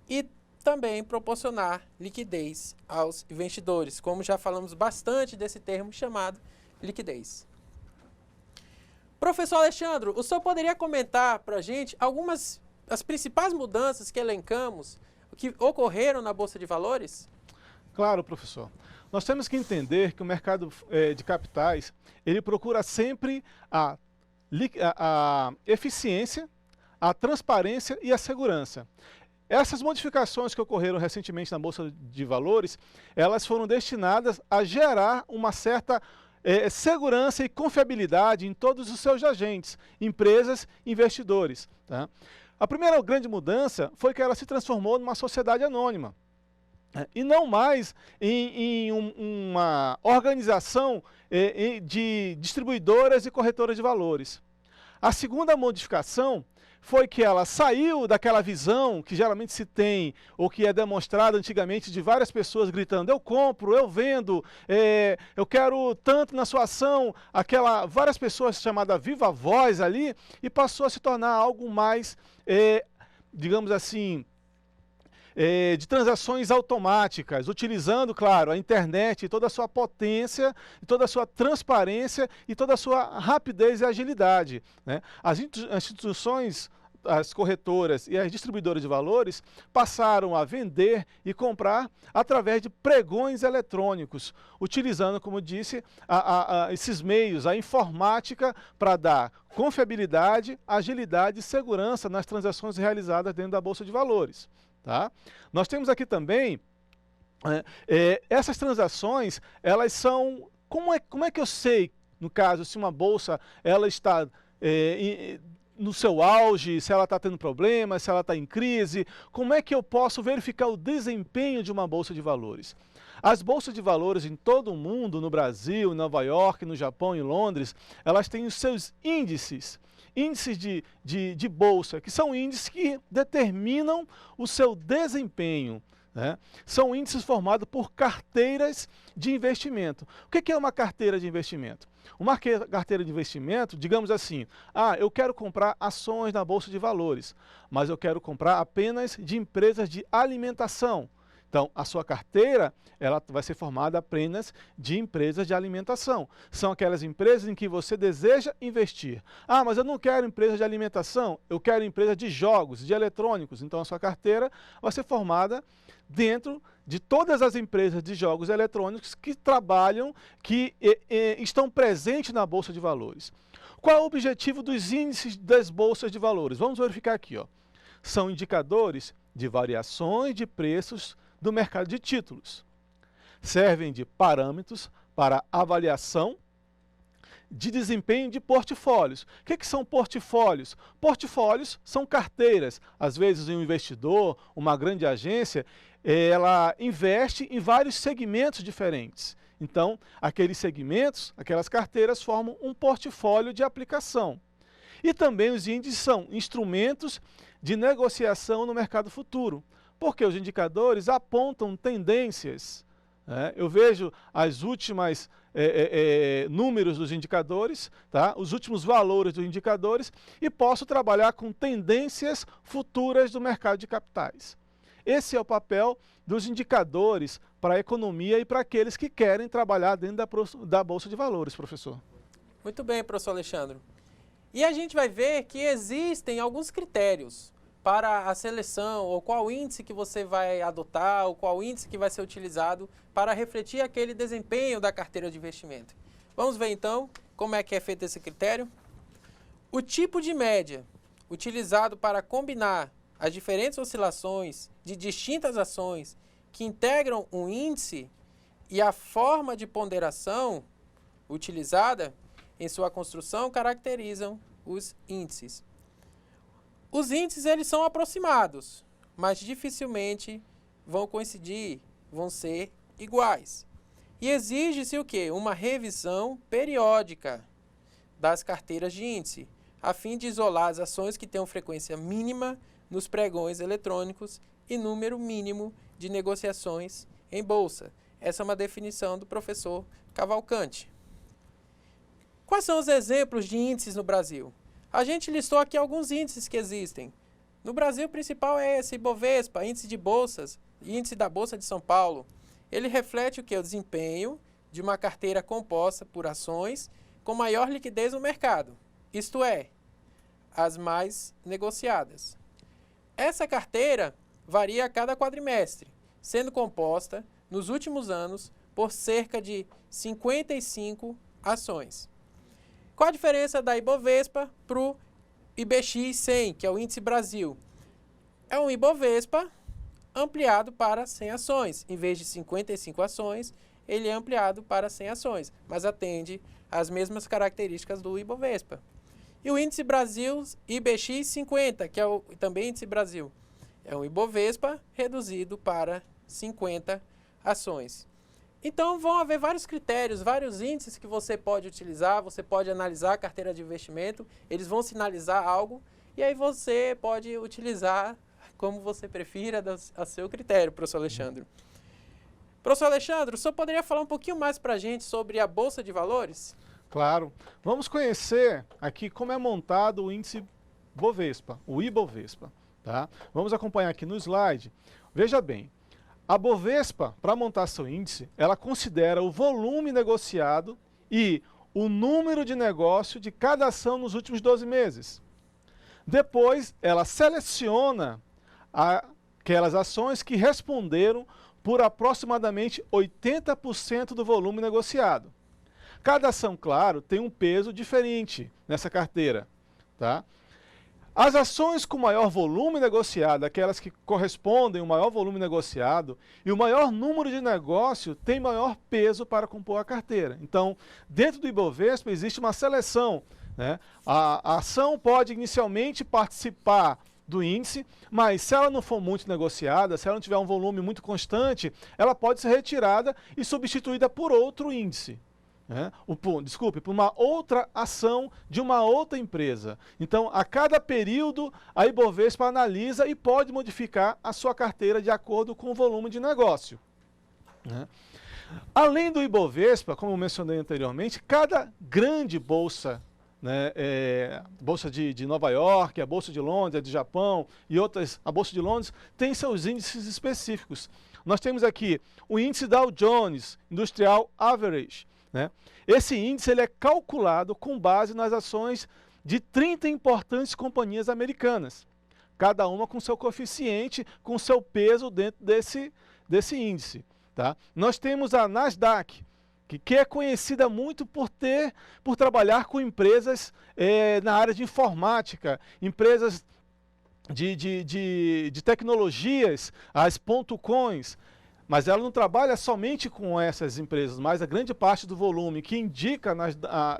e também proporcionar liquidez aos investidores, como já falamos bastante desse termo chamado liquidez. Professor Alexandre, o senhor poderia comentar para a gente as principais mudanças que elencamos, que ocorreram na Bolsa de Valores? Claro, professor. Nós temos que entender que o mercado de capitais, ele procura sempre a eficiência, a transparência e a segurança. Essas modificações que ocorreram recentemente na Bolsa de Valores, elas foram destinadas a gerar uma certa segurança e confiabilidade em todos os seus agentes, empresas, investidores. Tá? A primeira grande mudança foi que ela se transformou numa sociedade anônima. E não mais em uma organização de distribuidoras e corretoras de valores. A segunda modificação foi que ela saiu daquela visão que geralmente se tem, ou que é demonstrada antigamente de várias pessoas gritando, eu compro, eu vendo, eu quero tanto na sua ação, várias pessoas chamadas viva voz ali, e passou a se tornar algo mais, digamos assim, de transações automáticas, utilizando, claro, a internet e toda a sua potência, e toda a sua transparência e toda a sua rapidez e agilidade. Né? As instituições, as corretoras e as distribuidoras de valores passaram a vender e comprar através de pregões eletrônicos, utilizando, como disse, esses meios, a informática, para dar confiabilidade, agilidade e segurança nas transações realizadas dentro da Bolsa de Valores. Tá? Nós temos aqui também, essas transações, elas são, como é que eu sei, no caso, se uma bolsa ela está no seu auge, se ela está tendo problemas, se ela está em crise, como é que eu posso verificar o desempenho de uma bolsa de valores? As bolsas de valores em todo o mundo, no Brasil, em Nova York, no Japão e Londres, elas têm os seus índices de bolsa, que são índices que determinam o seu desempenho. Né? São índices formados por carteiras de investimento. O que é uma carteira de investimento? Uma carteira de investimento, digamos assim, eu quero comprar ações na Bolsa de Valores, mas eu quero comprar apenas de empresas de alimentação. Então, a sua carteira ela vai ser formada apenas de empresas de alimentação. São aquelas empresas em que você deseja investir. Mas eu não quero empresa de alimentação, eu quero empresa de jogos, de eletrônicos. Então, a sua carteira vai ser formada dentro de todas as empresas de jogos eletrônicos que trabalham, que estão presentes na Bolsa de Valores. Qual é o objetivo dos índices das bolsas de valores? Vamos verificar aqui. São indicadores de variações de preços do mercado de títulos. Servem de parâmetros para avaliação de desempenho de portfólios. O que são portfólios? Portfólios são carteiras. Às vezes um investidor, uma grande agência, ela investe em vários segmentos diferentes. Então, aqueles segmentos, aquelas carteiras formam um portfólio de aplicação. E também os índices são instrumentos de negociação no mercado futuro, porque os indicadores apontam tendências. Eu vejo as últimas números dos indicadores, tá? Os últimos valores dos indicadores, e posso trabalhar com tendências futuras do mercado de capitais. Esse é o papel dos indicadores para a economia e para aqueles que querem trabalhar dentro da Bolsa de Valores, professor. Muito bem, professor Alexandre. E a gente vai ver que existem alguns critérios para a seleção, ou qual índice que você vai adotar, ou qual índice que vai ser utilizado para refletir aquele desempenho da carteira de investimento. Vamos ver então como é que é feito esse critério. O tipo de média utilizado para combinar as diferentes oscilações de distintas ações que integram um índice e a forma de ponderação utilizada em sua construção caracterizam os índices. Os índices eles são aproximados, mas dificilmente vão coincidir, vão ser iguais. E exige-se o quê? Uma revisão periódica das carteiras de índice, a fim de isolar as ações que tenham frequência mínima nos pregões eletrônicos e número mínimo de negociações em bolsa. Essa é uma definição do professor Cavalcante. Quais são os exemplos de índices no Brasil? A gente listou aqui alguns índices que existem. No Brasil, o principal é esse Ibovespa, índice de bolsas, índice da Bolsa de São Paulo. Ele reflete o quê? O desempenho de uma carteira composta por ações com maior liquidez no mercado, isto é, as mais negociadas. Essa carteira varia a cada quadrimestre, sendo composta, nos últimos anos, por cerca de 55 ações. Qual a diferença da Ibovespa para o IBX 100, que é o índice Brasil? É um Ibovespa ampliado para 100 ações. Em vez de 55 ações, ele é ampliado para 100 ações, mas atende às mesmas características do Ibovespa. E o índice Brasil IBX 50, que é também índice Brasil, é um Ibovespa reduzido para 50 ações. Então, vão haver vários critérios, vários índices que você pode utilizar, você pode analisar a carteira de investimento, eles vão sinalizar algo, e aí você pode utilizar como você prefira a seu critério, professor Alexandre. Professor Alexandre, o senhor poderia falar um pouquinho mais para a gente sobre a Bolsa de Valores? Claro. Vamos conhecer aqui como é montado o índice Bovespa, o Ibovespa. Tá? Vamos acompanhar aqui no slide. Veja bem, a Bovespa, para montar seu índice, ela considera o volume negociado e o número de negócio de cada ação nos últimos 12 meses. Depois, ela seleciona aquelas ações que responderam por aproximadamente 80% do volume negociado. Cada ação, claro, tem um peso diferente nessa carteira. Tá? As ações com maior volume negociado, aquelas que correspondem ao maior volume negociado, e o maior número de negócio tem maior peso para compor a carteira. Então, dentro do Ibovespa existe uma seleção. Né? A ação pode inicialmente participar do índice, mas se ela não for muito negociada, se ela não tiver um volume muito constante, ela pode ser retirada e substituída por outro índice. Por uma outra ação de uma outra empresa. Então, a cada período, a Ibovespa analisa e pode modificar a sua carteira de acordo com o volume de negócio. Além do Ibovespa, como eu mencionei anteriormente, cada grande bolsa, Bolsa de Nova York, a Bolsa de Londres, a de Japão e outras, a Bolsa de Londres, tem seus índices específicos. Nós temos aqui o índice Dow Jones Industrial Average. Esse índice ele é calculado com base nas ações de 30 importantes companhias americanas, cada uma com seu coeficiente, com seu peso dentro desse índice. Tá? Nós temos a Nasdaq, que é conhecida muito por trabalhar com empresas na área de informática, empresas de tecnologias, as .coins. Mas ela não trabalha somente com essas empresas, mas a grande parte do volume que indica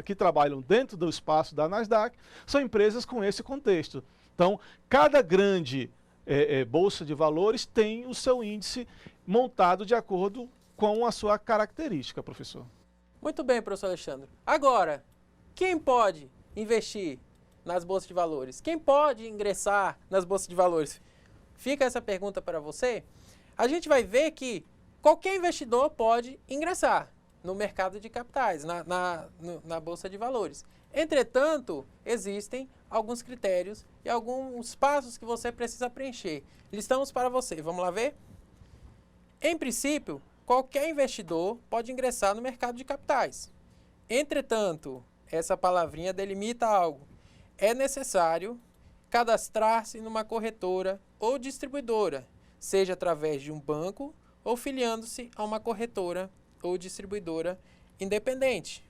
que trabalham dentro do espaço da Nasdaq são empresas com esse contexto. Então, cada grande bolsa de valores tem o seu índice montado de acordo com a sua característica, professor. Muito bem, professor Alexandre. Agora, quem pode investir nas bolsas de valores? Quem pode ingressar nas bolsas de valores? Fica essa pergunta para você. A gente vai ver que qualquer investidor pode ingressar no mercado de capitais, na Bolsa de Valores. Entretanto, existem alguns critérios e alguns passos que você precisa preencher. Listamos para você. Vamos lá ver? Em princípio, qualquer investidor pode ingressar no mercado de capitais. Entretanto, essa palavrinha delimita algo. é necessário cadastrar-se numa corretora ou distribuidora, seja através de um banco ou filiando-se a uma corretora ou distribuidora independente.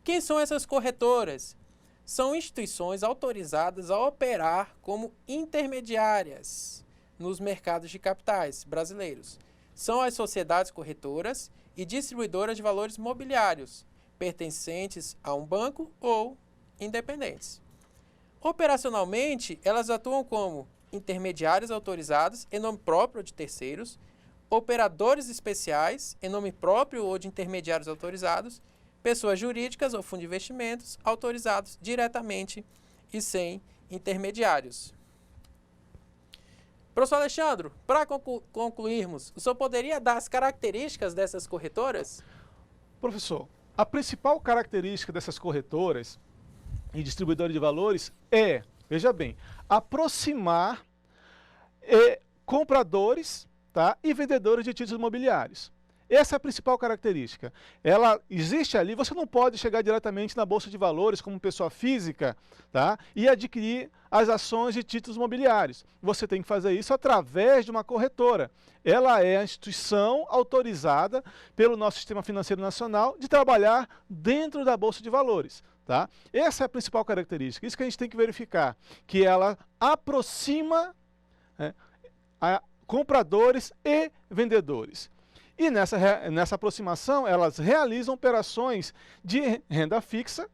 Quem são essas corretoras? São instituições autorizadas a operar como intermediárias nos mercados de capitais brasileiros. São as sociedades corretoras e distribuidoras de valores mobiliários, pertencentes a um banco ou independentes. Operacionalmente, elas atuam como intermediários autorizados em nome próprio ou de terceiros, operadores especiais em nome próprio ou de intermediários autorizados, pessoas jurídicas ou fundos de investimentos autorizados diretamente e sem intermediários. Professor Alexandre, para concluirmos, o senhor poderia dar as características dessas corretoras? Professor, a principal característica dessas corretoras e distribuidores de valores é, veja bem, aproximar compradores, tá, e vendedores de títulos imobiliários. Essa é a principal característica. Ela existe ali, você não pode chegar diretamente na Bolsa de Valores como pessoa física, tá, e adquirir as ações de títulos imobiliários. Você tem que fazer isso através de uma corretora. Ela é a instituição autorizada pelo nosso Sistema Financeiro Nacional de trabalhar dentro da Bolsa de Valores. Tá? Essa é a principal característica. Isso que a gente tem que verificar, que ela aproxima compradores e vendedores. E nessa aproximação, elas realizam operações de renda fixa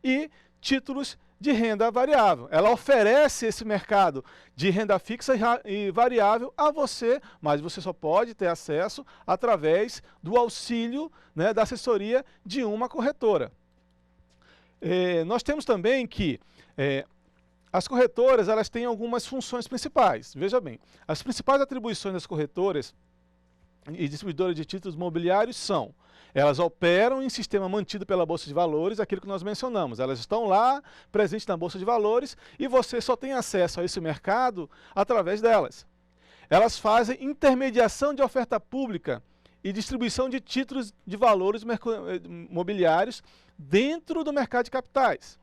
e títulos de renda variável. Ela oferece esse mercado de renda fixa e variável a você, mas você só pode ter acesso através do auxílio, né, da assessoria de uma corretora. Nós temos também que as corretoras, elas têm algumas funções principais. Veja bem, as principais atribuições das corretoras e distribuidoras de títulos imobiliários são: elas operam em sistema mantido pela Bolsa de Valores, aquilo que nós mencionamos. Elas estão lá, presentes na Bolsa de Valores, e você só tem acesso a esse mercado através delas. Elas fazem intermediação de oferta pública e distribuição de títulos de valores imobiliários dentro do mercado de capitais.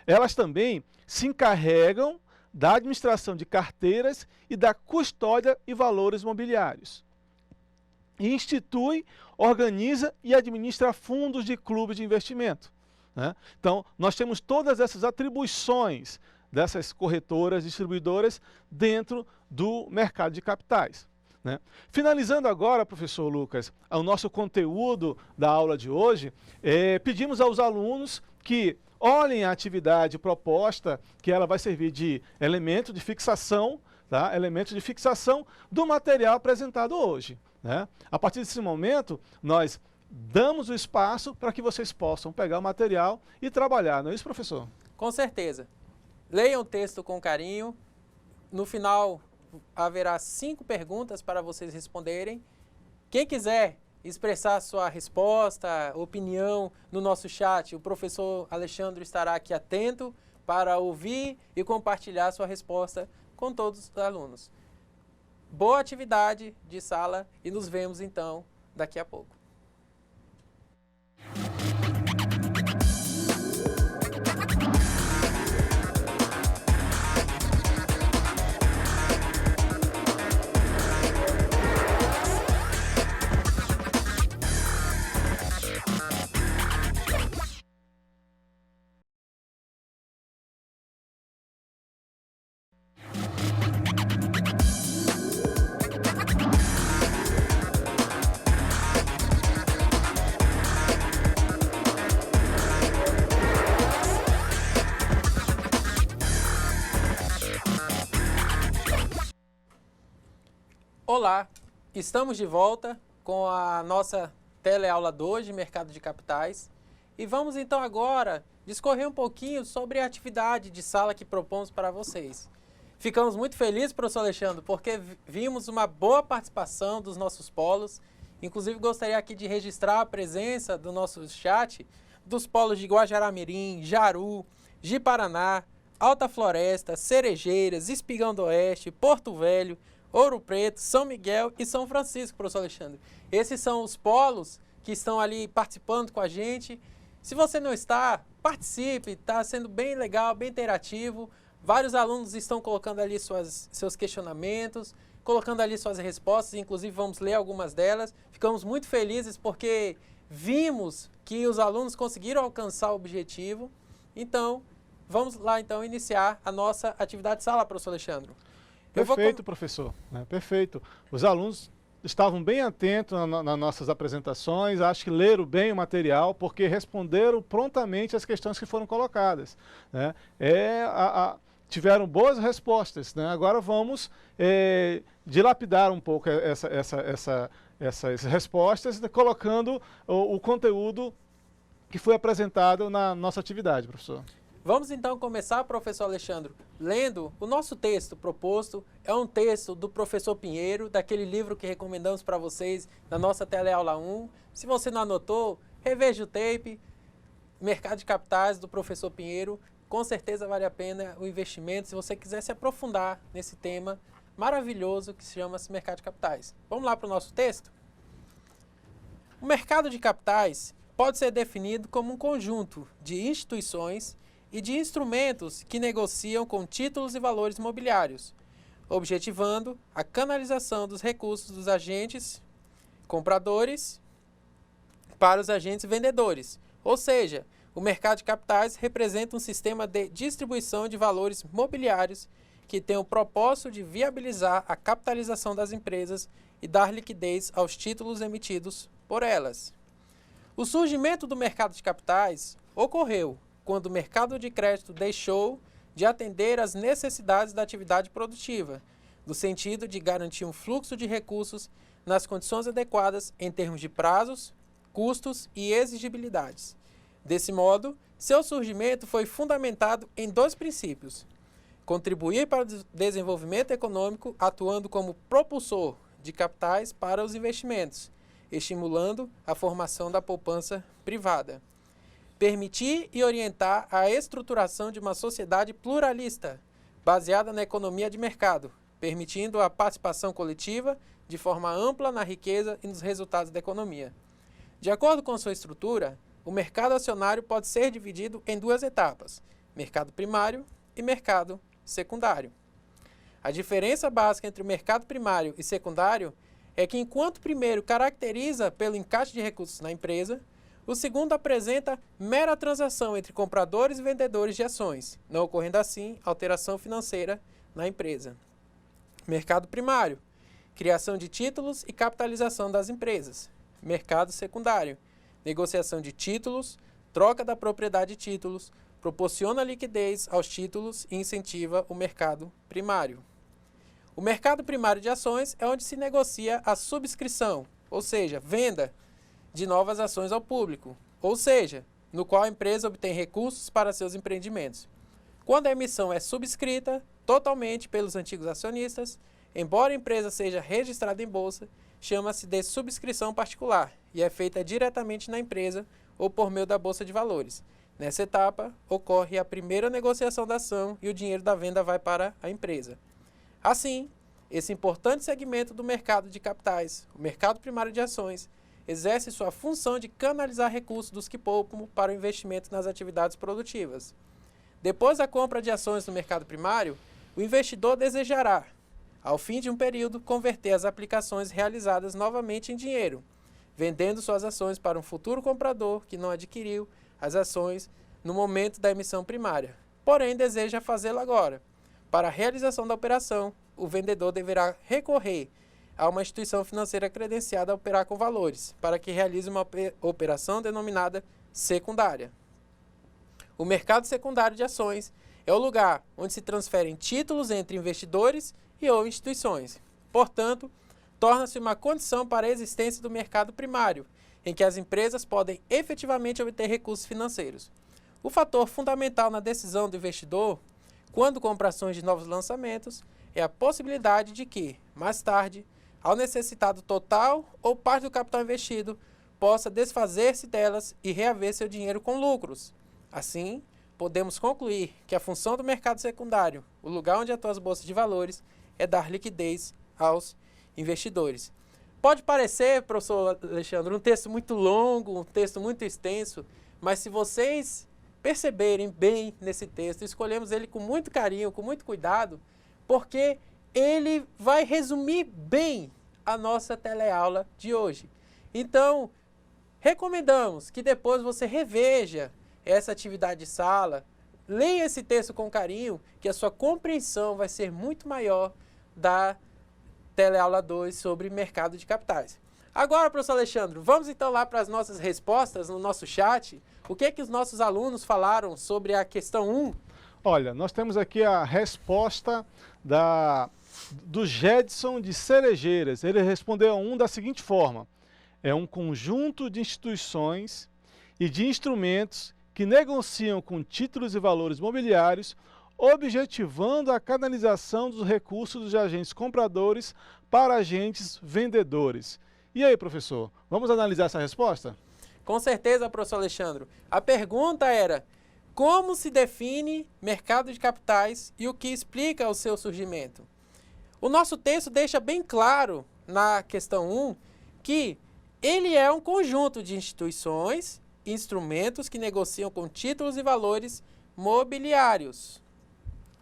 Elas também se encarregam da administração de carteiras e da custódia e valores imobiliários. E institui, organiza e administra fundos de clubes de investimento, né? Então, nós temos todas essas atribuições dessas corretoras, distribuidoras dentro do mercado de capitais, né? Finalizando agora, professor Lucas, o nosso conteúdo da aula de hoje, pedimos aos alunos que olhem a atividade proposta, que ela vai servir de elemento de fixação, tá? Elemento de fixação do material apresentado hoje, né? A partir desse momento, nós damos o espaço para que vocês possam pegar o material e trabalhar, não é isso, professor? Com certeza. Leiam o texto com carinho. No final, haverá 5 perguntas para vocês responderem. Quem quiser expressar sua resposta, opinião no nosso chat, o professor Alexandre estará aqui atento para ouvir e compartilhar sua resposta com todos os alunos. Boa atividade de sala e nos vemos então daqui a pouco. Olá, estamos de volta com a nossa teleaula 2 de Mercado de Capitais e vamos então agora discorrer um pouquinho sobre a atividade de sala que propomos para vocês. Ficamos muito felizes, professor Alexandre, porque vimos uma boa participação dos nossos polos. Inclusive, gostaria aqui de registrar a presença do nosso chat dos polos de Guajará-Mirim, Jaru, Ji-Paraná, Alta Floresta, Cerejeiras, Espigão do Oeste, Porto Velho, Ouro Preto, São Miguel e São Francisco, professor Alexandre. Esses são os polos que estão ali participando com a gente. Se você não está, participe, está sendo bem legal, bem interativo. Vários alunos estão colocando ali seus questionamentos, colocando ali suas respostas, inclusive vamos ler algumas delas. Ficamos muito felizes porque vimos que os alunos conseguiram alcançar o objetivo. Então, vamos lá então iniciar a nossa atividade de sala, professor Alexandre. Perfeito, professor. Perfeito. Os alunos estavam bem atentos nas nossas apresentações, acho que leram bem o material, porque responderam prontamente as questões que foram colocadas, né? Tiveram boas respostas, né? Agora vamos dilapidar um pouco essas respostas, colocando o conteúdo que foi apresentado na nossa atividade, professor. Vamos então começar, professor Alexandre, lendo o nosso texto proposto. É um texto do professor Pinheiro, daquele livro que recomendamos para vocês na nossa teleaula 1. Se você não anotou, reveja o tape, Mercado de Capitais, do professor Pinheiro. Com certeza vale a pena o investimento, se você quiser se aprofundar nesse tema maravilhoso que se chama Mercado de Capitais. Vamos lá para o nosso texto? O mercado de capitais pode ser definido como um conjunto de instituições e de instrumentos que negociam com títulos e valores imobiliários, objetivando a canalização dos recursos dos agentes compradores para os agentes vendedores. Ou seja, o mercado de capitais representa um sistema de distribuição de valores mobiliários que tem o propósito de viabilizar a capitalização das empresas e dar liquidez aos títulos emitidos por elas. O surgimento do mercado de capitais ocorreu quando o mercado de crédito deixou de atender às necessidades da atividade produtiva, no sentido de garantir um fluxo de recursos nas condições adequadas em termos de prazos, custos e exigibilidades. Desse modo, seu surgimento foi fundamentado em dois princípios: contribuir para o desenvolvimento econômico atuando como propulsor de capitais para os investimentos, estimulando a formação da poupança privada. Permitir e orientar a estruturação de uma sociedade pluralista, baseada na economia de mercado, permitindo a participação coletiva de forma ampla na riqueza e nos resultados da economia. De acordo com sua estrutura, o mercado acionário pode ser dividido em duas etapas: mercado primário e mercado secundário. A diferença básica entre o mercado primário e secundário é que, enquanto o primeiro caracteriza pelo encaixe de recursos na empresa, o segundo apresenta mera transação entre compradores e vendedores de ações, não ocorrendo assim alteração financeira na empresa. Mercado primário: criação de títulos e capitalização das empresas. Mercado secundário: negociação de títulos, troca da propriedade de títulos, proporciona liquidez aos títulos e incentiva o mercado primário. O mercado primário de ações é onde se negocia a subscrição, ou seja, venda de novas ações ao público, ou seja, no qual a empresa obtém recursos para seus empreendimentos. Quando a emissão é subscrita totalmente pelos antigos acionistas, embora a empresa seja registrada em bolsa, chama-se de subscrição particular e é feita diretamente na empresa ou por meio da bolsa de valores. Nessa etapa, ocorre a primeira negociação da ação e o dinheiro da venda vai para a empresa. Assim, esse importante segmento do mercado de capitais, o mercado primário de ações, exerce sua função de canalizar recursos dos que poupam para o investimento nas atividades produtivas. Depois da compra de ações no mercado primário, o investidor desejará, ao fim de um período, converter as aplicações realizadas novamente em dinheiro, vendendo suas ações para um futuro comprador que não adquiriu as ações no momento da emissão primária, porém deseja fazê-lo agora. Para a realização da operação, o vendedor deverá recorrer a uma instituição financeira credenciada a operar com valores, para que realize uma operação denominada secundária. O mercado secundário de ações é o lugar onde se transferem títulos entre investidores e ou instituições. Portanto, torna-se uma condição para a existência do mercado primário, em que as empresas podem efetivamente obter recursos financeiros. O fator fundamental na decisão do investidor, quando compra ações de novos lançamentos, é a possibilidade de que, mais tarde, ao necessitado total ou parte do capital investido, possa desfazer-se delas e reaver seu dinheiro com lucros. Assim, podemos concluir que a função do mercado secundário, o lugar onde atuam as bolsas de valores, é dar liquidez aos investidores. Pode parecer, professor Alexandre, um texto muito longo, um texto muito extenso, mas se vocês perceberem bem nesse texto. Escolhemos ele com muito carinho, com muito cuidado, porque ele vai resumir bem a nossa teleaula de hoje. Então, recomendamos que depois você reveja essa atividade de sala, leia esse texto com carinho, que a sua compreensão vai ser muito maior da teleaula 2 sobre mercado de capitais. Agora, professor Alexandre, vamos então lá para as nossas respostas no nosso chat. O que é que os nossos alunos falaram sobre a questão 1? Olha, nós temos aqui a resposta do Gedson de Cerejeiras. Ele respondeu a 1 da seguinte forma: é um conjunto de instituições e de instrumentos que negociam com títulos e valores mobiliários, objetivando a canalização dos recursos dos agentes compradores para agentes vendedores. E aí, professor, vamos analisar essa resposta? Com certeza, professor Alexandre. A pergunta era: como se define mercado de capitais e o que explica o seu surgimento? O nosso texto deixa bem claro, na questão 1, que ele é um conjunto de instituições e instrumentos que negociam com títulos e valores mobiliários,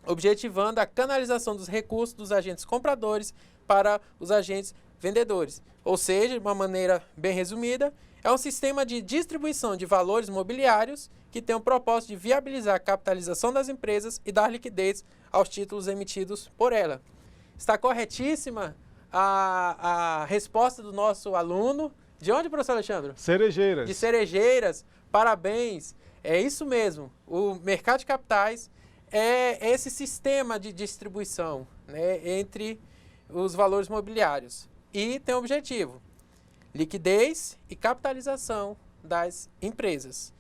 objetivando a canalização dos recursos dos agentes compradores para os agentes vendedores. Ou seja, de uma maneira bem resumida, é um sistema de distribuição de valores mobiliários que tem o propósito de viabilizar a capitalização das empresas e dar liquidez aos títulos emitidos por ela. Está corretíssima a resposta do nosso aluno. De onde, professor Alexandre? Cerejeiras. De Cerejeiras. Parabéns. É isso mesmo. O mercado de capitais é esse sistema de distribuição, né, entre os valores mobiliários. E tem o objetivo: liquidez e capitalização das empresas.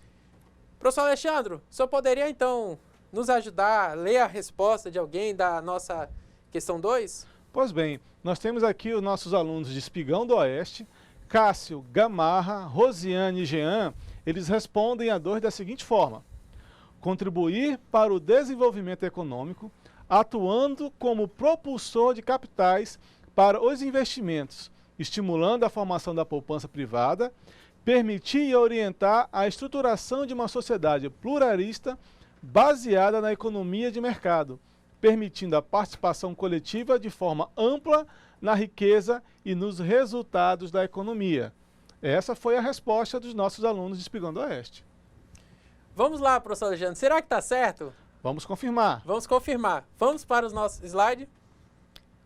Professor Alexandre, o senhor poderia então nos ajudar a ler a resposta de alguém da nossa questão 2? Pois bem, nós temos aqui os nossos alunos de Espigão do Oeste, Cássio, Gamarra, Rosiane e Jean. Eles respondem a 2 da seguinte forma: contribuir para o desenvolvimento econômico, atuando como propulsor de capitais para os investimentos, estimulando a formação da poupança privada, permitir e orientar a estruturação de uma sociedade pluralista baseada na economia de mercado, permitindo a participação coletiva de forma ampla na riqueza e nos resultados da economia. Essa foi a resposta dos nossos alunos de Espigão do Oeste. Vamos lá, professor Alexandre. Será que está certo? Vamos confirmar. Vamos confirmar. Vamos para os nossos slides.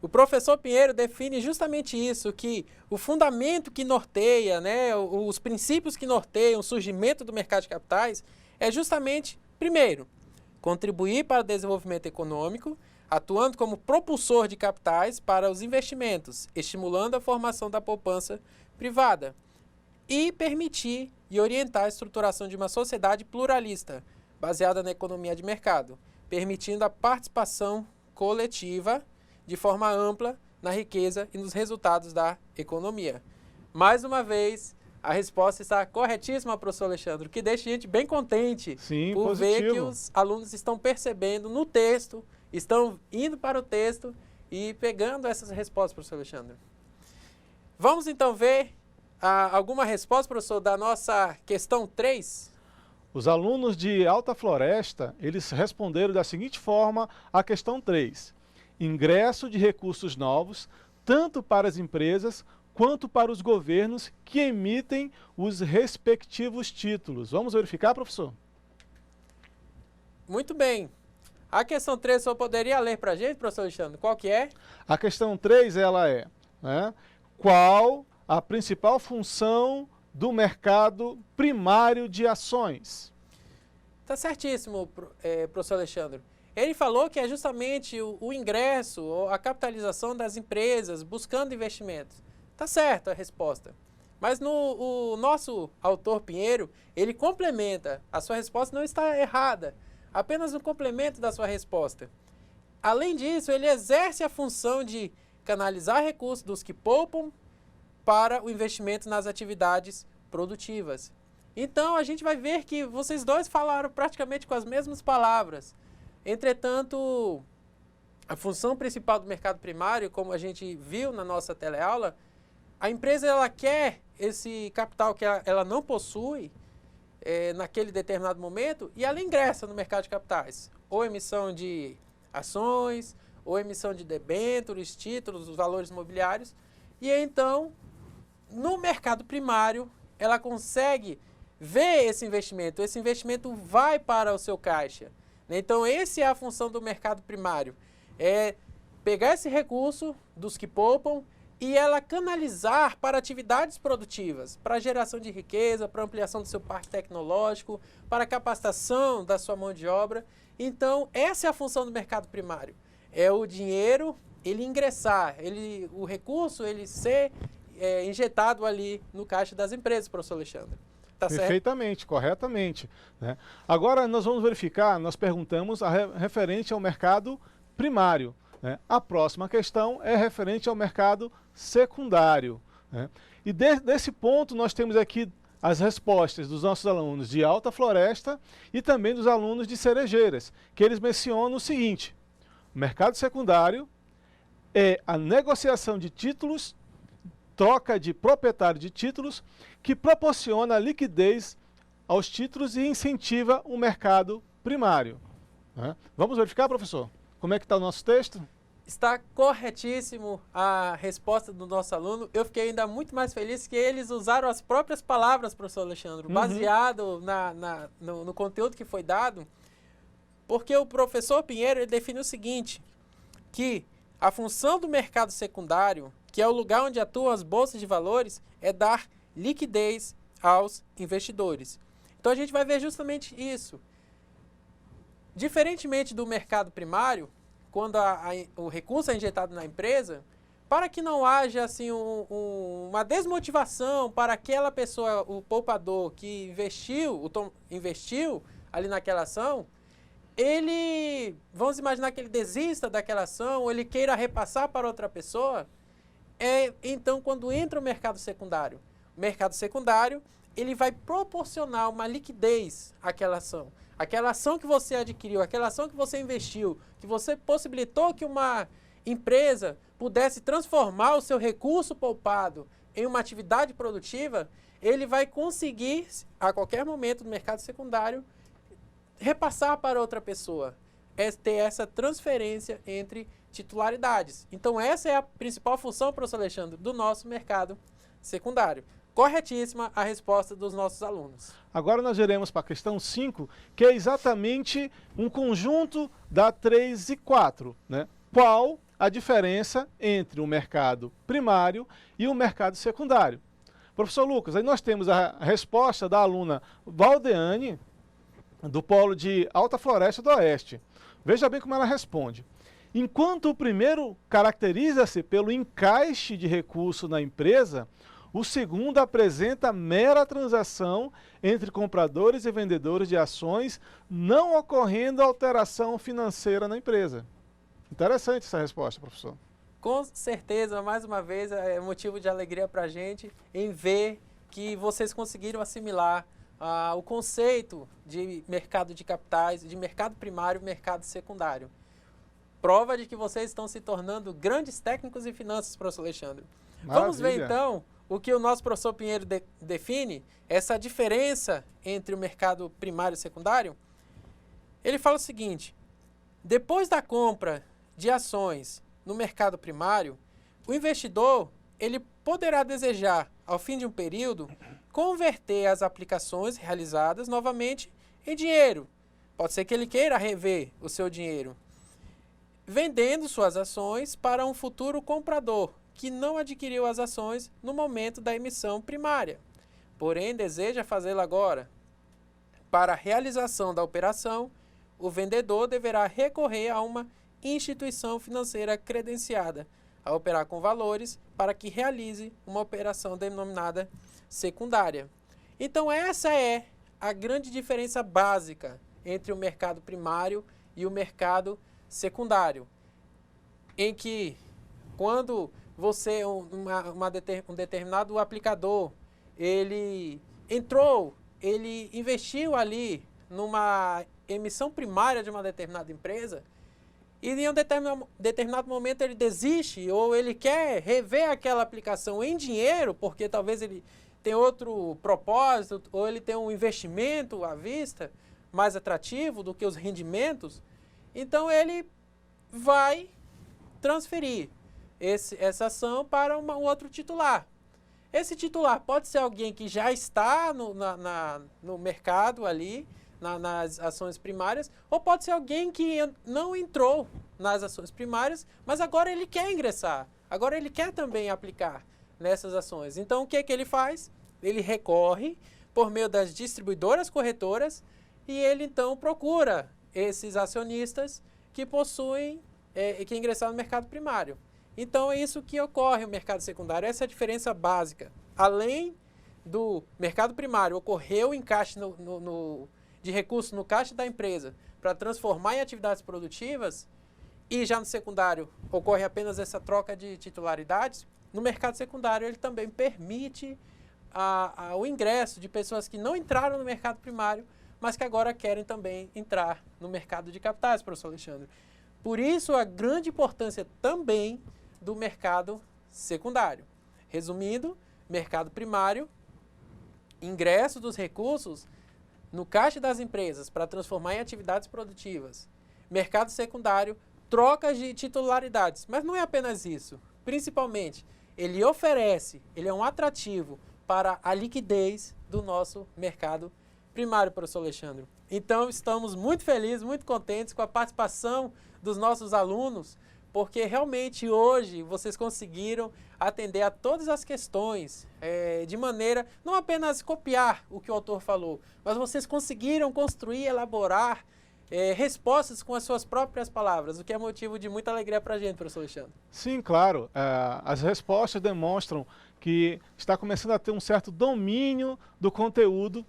O professor Pinheiro define justamente isso, que o fundamento que norteia, né, os princípios que norteiam o surgimento do mercado de capitais é justamente, primeiro, contribuir para o desenvolvimento econômico, atuando como propulsor de capitais para os investimentos, estimulando a formação da poupança privada, e permitir e orientar a estruturação de uma sociedade pluralista, baseada na economia de mercado, permitindo a participação coletiva de forma ampla na riqueza e nos resultados da economia. Mais uma vez, a resposta está corretíssima, professor Alexandre, que deixa a gente bem contente. Sim, por positivo. Ver que os alunos estão percebendo no texto, estão indo para o texto e pegando essas respostas, professor Alexandre. Vamos então ver alguma resposta, professor, da nossa questão 3? Os alunos de Alta Floresta, eles responderam da seguinte forma à questão 3. Ingresso de recursos novos, tanto para as empresas quanto para os governos que emitem os respectivos títulos. Vamos verificar, professor? Muito bem. A questão 3, o senhor poderia ler para a gente, professor Alexandre? Qual que é? A questão 3, ela é, né, qual a principal função do mercado primário de ações? Está certíssimo, professor Alexandre. Ele falou que é justamente o ingresso, a capitalização das empresas buscando investimentos. Está certo a resposta. Mas o nosso autor Pinheiro, ele complementa. A sua resposta não está errada. Apenas um complemento da sua resposta. Além disso, ele exerce a função de canalizar recursos dos que poupam para o investimento nas atividades produtivas. Então, a gente vai ver que vocês dois falaram praticamente com as mesmas palavras. Entretanto, a função principal do mercado primário, como a gente viu na nossa teleaula, a empresa ela quer esse capital que ela não possui naquele determinado momento e ela ingressa no mercado de capitais. Ou emissão de ações, ou emissão de debêntures, títulos, os valores imobiliários. E então, no mercado primário, ela consegue ver esse investimento vai para o seu caixa. Então, essa é a função do mercado primário, é pegar esse recurso dos que poupam e ela canalizar para atividades produtivas, para geração de riqueza, para ampliação do seu parque tecnológico, para capacitação da sua mão de obra. Então, essa é a função do mercado primário. É o dinheiro, ele ingressar, o recurso, ele ser injetado ali no caixa das empresas, professor Alexandre. Tá certo? Perfeitamente, corretamente, né? Agora nós vamos verificar, nós perguntamos referente ao mercado primário, né? A próxima questão é referente ao mercado secundário, né? E desse ponto nós temos aqui as respostas dos nossos alunos de Alta Floresta e também dos alunos de Cerejeiras, que eles mencionam o seguinte: o mercado secundário é a negociação de títulos, troca de proprietário de títulos, que proporciona liquidez aos títulos e incentiva o mercado primário, né? Vamos verificar, professor? Como é que está o nosso texto? Está corretíssimo a resposta do nosso aluno. Eu fiquei ainda muito mais feliz que eles usaram as próprias palavras, professor Alexandre, baseado no conteúdo que foi dado, porque o professor Pinheiro ele define o seguinte, que a função do mercado secundário, que é o lugar onde atuam as bolsas de valores, é dar liquidez aos investidores. Então a gente vai ver justamente isso. Diferentemente do mercado primário, quando o recurso é injetado na empresa, para que não haja assim, uma desmotivação para aquela pessoa, o poupador que investiu ali naquela ação, vamos imaginar que ele desista daquela ação, ou ele queira repassar para outra pessoa, então quando entra o mercado secundário, ele vai proporcionar uma liquidez àquela ação. Aquela ação que você adquiriu, aquela ação que você investiu, que você possibilitou que uma empresa pudesse transformar o seu recurso poupado em uma atividade produtiva, ele vai conseguir, a qualquer momento no mercado secundário, repassar para outra pessoa. Ter essa transferência entre titularidades. Então essa é a principal função, professor Alexandre, do nosso mercado secundário. Corretíssima a resposta dos nossos alunos. Agora nós iremos para a questão 5, que é exatamente um conjunto da 3 e 4, né? Qual a diferença entre o mercado primário e o mercado secundário? Professor Lucas, aí nós temos a resposta da aluna Valdeane, do polo de Alta Floresta do Oeste. Veja bem como ela responde. Enquanto o primeiro caracteriza-se pelo encaixe de recurso na empresa, o segundo apresenta mera transação entre compradores e vendedores de ações, não ocorrendo alteração financeira na empresa. Interessante essa resposta, professor. Com certeza, mais uma vez, é motivo de alegria para a gente em ver que vocês conseguiram assimilar o conceito de mercado de capitais, de mercado primário e mercado secundário. Prova de que vocês estão se tornando grandes técnicos em finanças, professor Alexandre. Maravilha. Vamos ver então o que o nosso professor Pinheiro define, essa diferença entre o mercado primário e secundário. Ele fala o seguinte: depois da compra de ações no mercado primário, o investidor ele poderá desejar, ao fim de um período, converter as aplicações realizadas novamente em dinheiro. Pode ser que ele queira rever o seu dinheiro, vendendo suas ações para um futuro comprador que não adquiriu as ações no momento da emissão primária, porém deseja fazê-lo agora. Para a realização da operação, o vendedor deverá recorrer a uma instituição financeira credenciada a operar com valores para que realize uma operação denominada secundária. Então essa é a grande diferença básica entre o mercado primário e o mercado secundário, em que quando você, um determinado aplicador, ele investiu ali numa emissão primária de uma determinada empresa, e em um determinado momento ele desiste ou ele quer rever aquela aplicação em dinheiro, porque talvez ele tem outro propósito, ou ele tem um investimento à vista mais atrativo do que os rendimentos, então ele vai transferir essa ação para um outro titular. Esse titular pode ser alguém que já está no mercado ali, nas ações primárias, ou pode ser alguém que não entrou nas ações primárias, mas agora ele quer ingressar, agora ele quer também aplicar nessas ações. Então, o que é que ele faz? Ele recorre por meio das distribuidoras corretoras e ele, então, procura esses acionistas que possuem, que ingressaram no mercado primário. Então, é isso que ocorre no mercado secundário, essa é a diferença básica. Além do mercado primário ocorrer o encaixe de recursos no caixa da empresa para transformar em atividades produtivas, e já no secundário ocorre apenas essa troca de titularidades, no mercado secundário ele também permite o ingresso de pessoas que não entraram no mercado primário, mas que agora querem também entrar no mercado de capitais, professor Alexandre. Por isso, a grande importância também do mercado secundário. Resumindo, mercado primário, ingresso dos recursos no caixa das empresas para transformar em atividades produtivas. Mercado secundário, trocas de titularidades. Mas não é apenas isso. Principalmente, ele é um atrativo para a liquidez do nosso mercado primário, professor Alexandre. Então, estamos muito felizes, muito contentes com a participação dos nossos alunos, porque realmente hoje vocês conseguiram atender a todas as questões de maneira, não apenas copiar o que o autor falou, mas vocês conseguiram construir, elaborar respostas com as suas próprias palavras, o que é motivo de muita alegria para a gente, professor Alexandre. Sim, claro. As respostas demonstram que está começando a ter um certo domínio do conteúdo,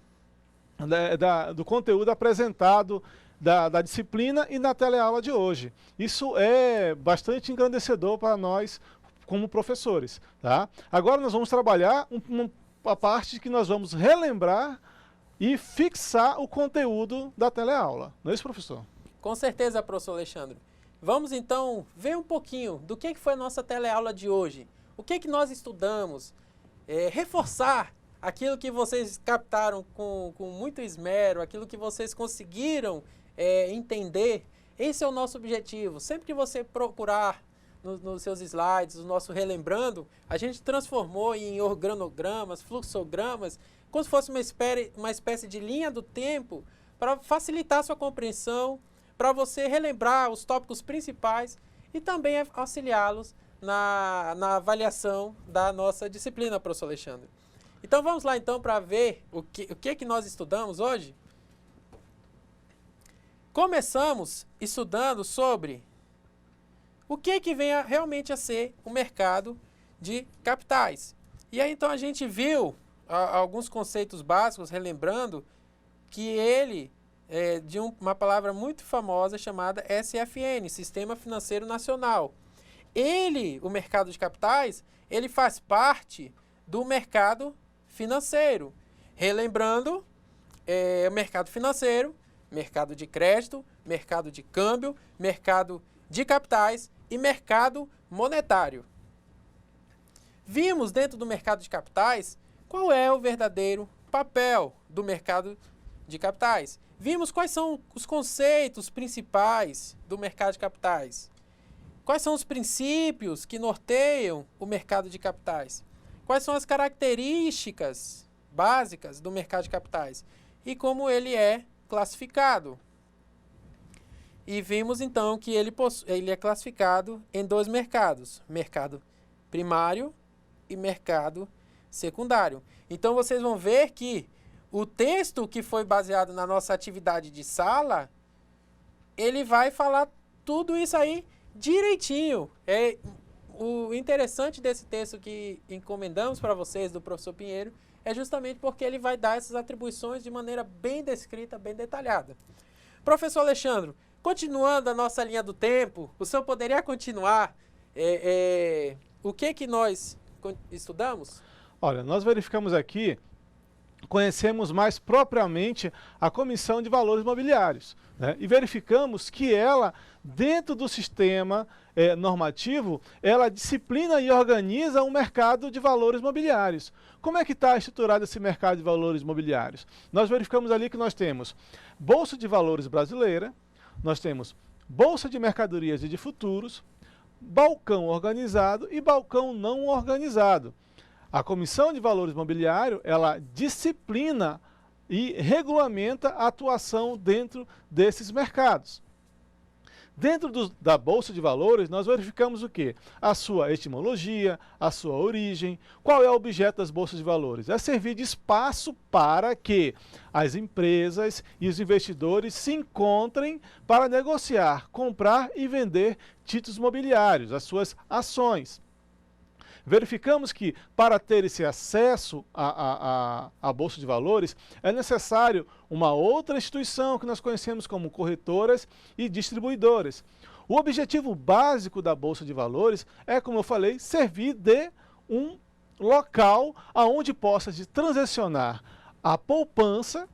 do conteúdo apresentado da disciplina e na teleaula de hoje. Isso é bastante engrandecedor para nós como professores. Tá? Agora nós vamos trabalhar a parte que nós vamos relembrar e fixar o conteúdo da teleaula. Não é isso, professor? Com certeza, professor Alexandre. Vamos então ver um pouquinho do que foi a nossa teleaula de hoje. O que nós estudamos, reforçar aquilo que vocês captaram com muito esmero, aquilo que vocês conseguiram entender. Esse é o nosso objetivo. Sempre que você procurar nos seus slides, o nosso relembrando, a gente transformou em organogramas, fluxogramas, como se fosse uma espécie de linha do tempo para facilitar a sua compreensão, para você relembrar os tópicos principais e também auxiliá-los na avaliação da nossa disciplina, professor Alexandre. Então vamos lá então para ver o que nós estudamos hoje. Começamos estudando sobre o que vem realmente a ser o mercado de capitais. E aí então a gente viu alguns conceitos básicos, relembrando que ele é de uma palavra muito famosa chamada SFN, Sistema Financeiro Nacional. O mercado de capitais, ele faz parte do mercado financeiro. Relembrando, o mercado financeiro, mercado de crédito, mercado de câmbio, mercado de capitais e mercado monetário. Vimos dentro do mercado de capitais qual é o verdadeiro papel do mercado de capitais. Vimos quais são os conceitos principais do mercado de capitais. Quais são os princípios que norteiam o mercado de capitais. Quais são as características básicas do mercado de capitais e como ele é classificado. E vimos então que ele é classificado em dois mercados, mercado primário e mercado secundário. Então vocês vão ver que o texto que foi baseado na nossa atividade de sala, ele vai falar tudo isso aí direitinho. O interessante desse texto que encomendamos para vocês, do professor Pinheiro, é justamente porque ele vai dar essas atribuições de maneira bem descrita, bem detalhada. Professor Alexandre, continuando a nossa linha do tempo, o senhor poderia continuar o que nós estudamos? Olha, nós verificamos aqui conhecemos mais propriamente a Comissão de Valores Mobiliários, né? E verificamos que ela, dentro do sistema normativo, ela disciplina e organiza um mercado de valores mobiliários. Como é que está estruturado esse mercado de valores mobiliários? Nós verificamos ali que nós temos Bolsa de Valores brasileira, nós temos Bolsa de Mercadorias e de Futuros, balcão organizado e balcão não organizado. A Comissão de Valores Mobiliários, ela disciplina e regulamenta a atuação dentro desses mercados. Dentro da Bolsa de Valores, nós verificamos o quê? A sua etimologia, a sua origem. Qual é o objeto das Bolsas de Valores? É servir de espaço para que as empresas e os investidores se encontrem para negociar, comprar e vender títulos mobiliários, as suas ações. Verificamos que, para ter esse acesso à Bolsa de Valores, é necessário uma outra instituição que nós conhecemos como corretoras e distribuidoras. O objetivo básico da Bolsa de Valores é, como eu falei, servir de um local onde possa transacionar a poupança,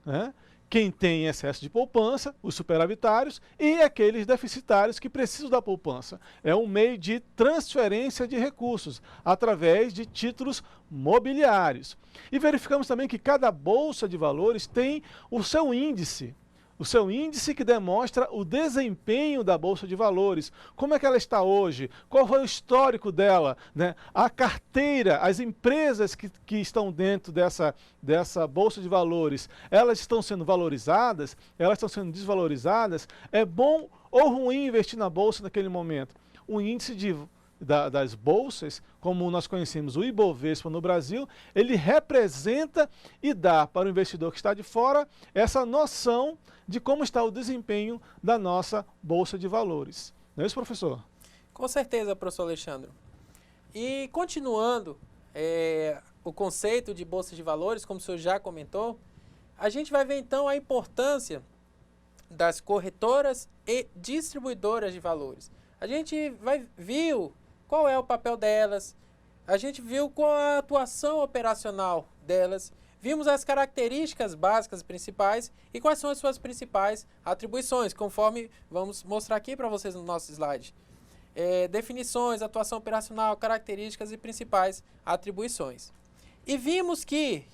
né? Quem tem excesso de poupança, os superavitários e aqueles deficitários que precisam da poupança. É um meio de transferência de recursos através de títulos mobiliários. E verificamos também que cada bolsa de valores tem o seu índice que demonstra o desempenho da Bolsa de Valores. Como é que ela está hoje? Qual foi o histórico dela, né? A carteira, as empresas que estão dentro dessa Bolsa de Valores, elas estão sendo valorizadas? Elas estão sendo desvalorizadas? É bom ou ruim investir na Bolsa naquele momento? O índice das bolsas, como nós conhecemos o Ibovespa no Brasil, ele representa e dá para o investidor que está de fora essa noção de como está o desempenho da nossa Bolsa de Valores. Não é isso, professor? Com certeza, professor Alexandre. E continuando o conceito de Bolsa de Valores, como o senhor já comentou, a gente vai ver então a importância das corretoras e distribuidoras de valores. A gente viu qual é o papel delas, a gente viu qual a atuação operacional delas, vimos as características básicas principais e quais são as suas principais atribuições, conforme vamos mostrar aqui para vocês no nosso slide. Definições, atuação operacional, características e principais atribuições. E vimos que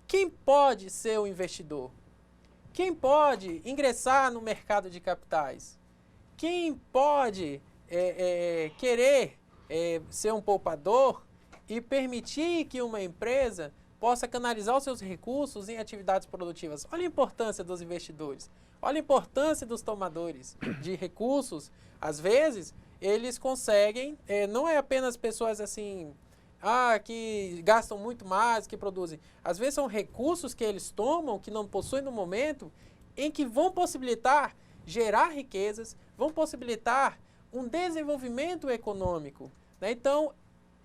quem pode ser o investidor? Quem pode ingressar no mercado de capitais? Quem pode querer ser um poupador e permitir que uma empresa possa canalizar os seus recursos em atividades produtivas? Olha a importância dos investidores, olha a importância dos tomadores de recursos. Às vezes, eles conseguem, não é apenas pessoas assim, que gastam muito mais, que produzem. Às vezes são recursos que eles tomam, que não possuem no momento, em que vão possibilitar gerar riquezas, vão possibilitar um desenvolvimento econômico, né? Então,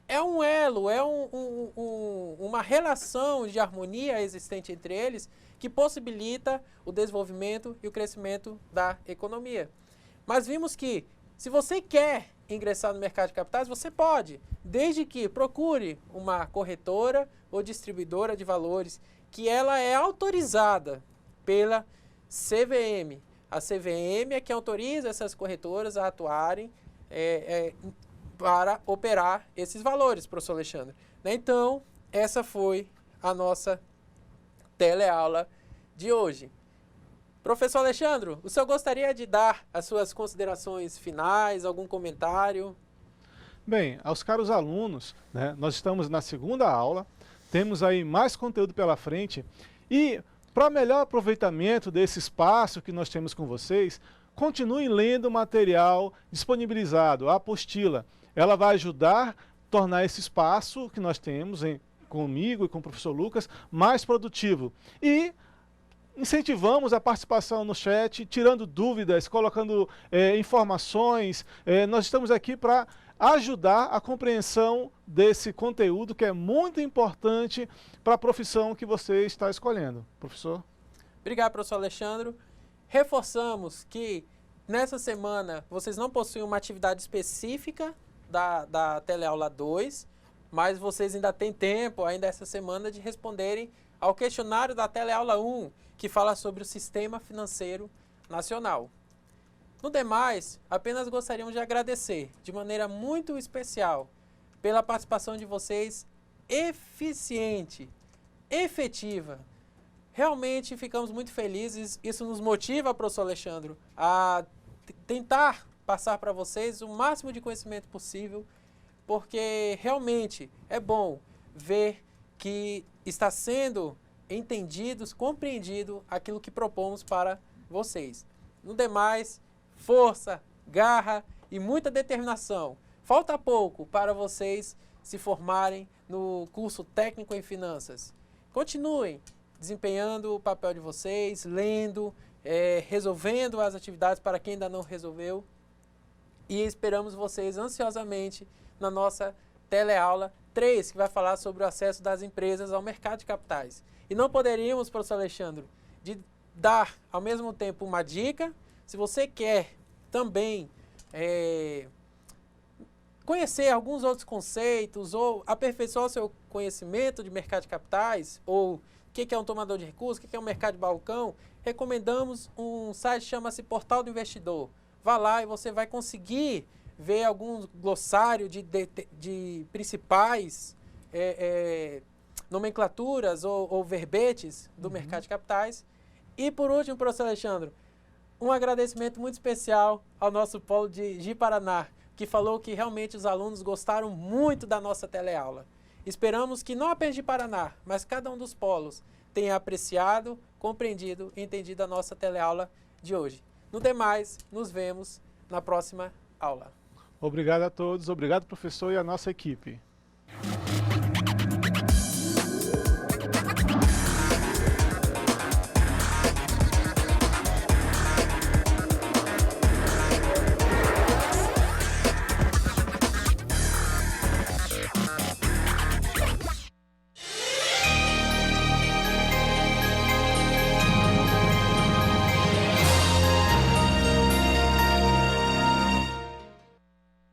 é um elo, é uma relação de harmonia existente entre eles que possibilita o desenvolvimento e o crescimento da economia. Mas vimos que, se você quer ingressar no mercado de capitais, você pode, desde que procure uma corretora ou distribuidora de valores, que ela é autorizada pela CVM. A CVM é que autoriza essas corretoras a atuarem para operar esses valores, professor Alexandre. Então, essa foi a nossa teleaula de hoje. Professor Alexandre, o senhor gostaria de dar as suas considerações finais, algum comentário? Bem, aos caros alunos, né, nós estamos na segunda aula, temos aí mais conteúdo pela frente e, para melhor aproveitamento desse espaço que nós temos com vocês, continuem lendo o material disponibilizado, a apostila. Ela vai ajudar a tornar esse espaço que nós temos comigo e com o professor Lucas mais produtivo. E incentivamos a participação no chat, tirando dúvidas, colocando informações. Nós estamos aqui para ajudar a compreensão desse conteúdo que é muito importante para a profissão que você está escolhendo. Professor? Obrigado, professor Alexandre. Reforçamos que nessa semana vocês não possuem uma atividade específica da teleaula 2. mas vocês ainda têm tempo, ainda essa semana, de responderem ao questionário da Teleaula 1, que fala sobre o Sistema Financeiro Nacional. No demais, apenas gostaríamos de agradecer, de maneira muito especial, pela participação de vocês eficiente, efetiva. Realmente ficamos muito felizes, isso nos motiva, professor Alexandre, a tentar passar para vocês o máximo de conhecimento possível, porque realmente é bom ver que está sendo entendido, compreendido aquilo que propomos para vocês. No demais, força, garra e muita determinação. Falta pouco para vocês se formarem no curso técnico em finanças. Continuem desempenhando o papel de vocês, lendo, resolvendo as atividades para quem ainda não resolveu. E esperamos vocês ansiosamente na nossa teleaula 3, que vai falar sobre o acesso das empresas ao mercado de capitais. E não poderíamos, professor Alexandre, de dar ao mesmo tempo uma dica. Se você quer também conhecer alguns outros conceitos ou aperfeiçoar o seu conhecimento de mercado de capitais, ou o que é um tomador de recursos, o que é um mercado de balcão, recomendamos um site que chama-se Portal do Investidor. Vá lá e você vai conseguir ver alguns glossários de principais nomenclaturas ou verbetes do mercado de capitais. E por último, professor Alexandre, um agradecimento muito especial ao nosso polo de Ji-Paraná, que falou que realmente os alunos gostaram muito da nossa teleaula. Esperamos que não apenas Ji-Paraná, mas cada um dos polos tenha apreciado, compreendido e entendido a nossa teleaula de hoje. No demais, nos vemos na próxima aula. Obrigado a todos, obrigado professor e a nossa equipe.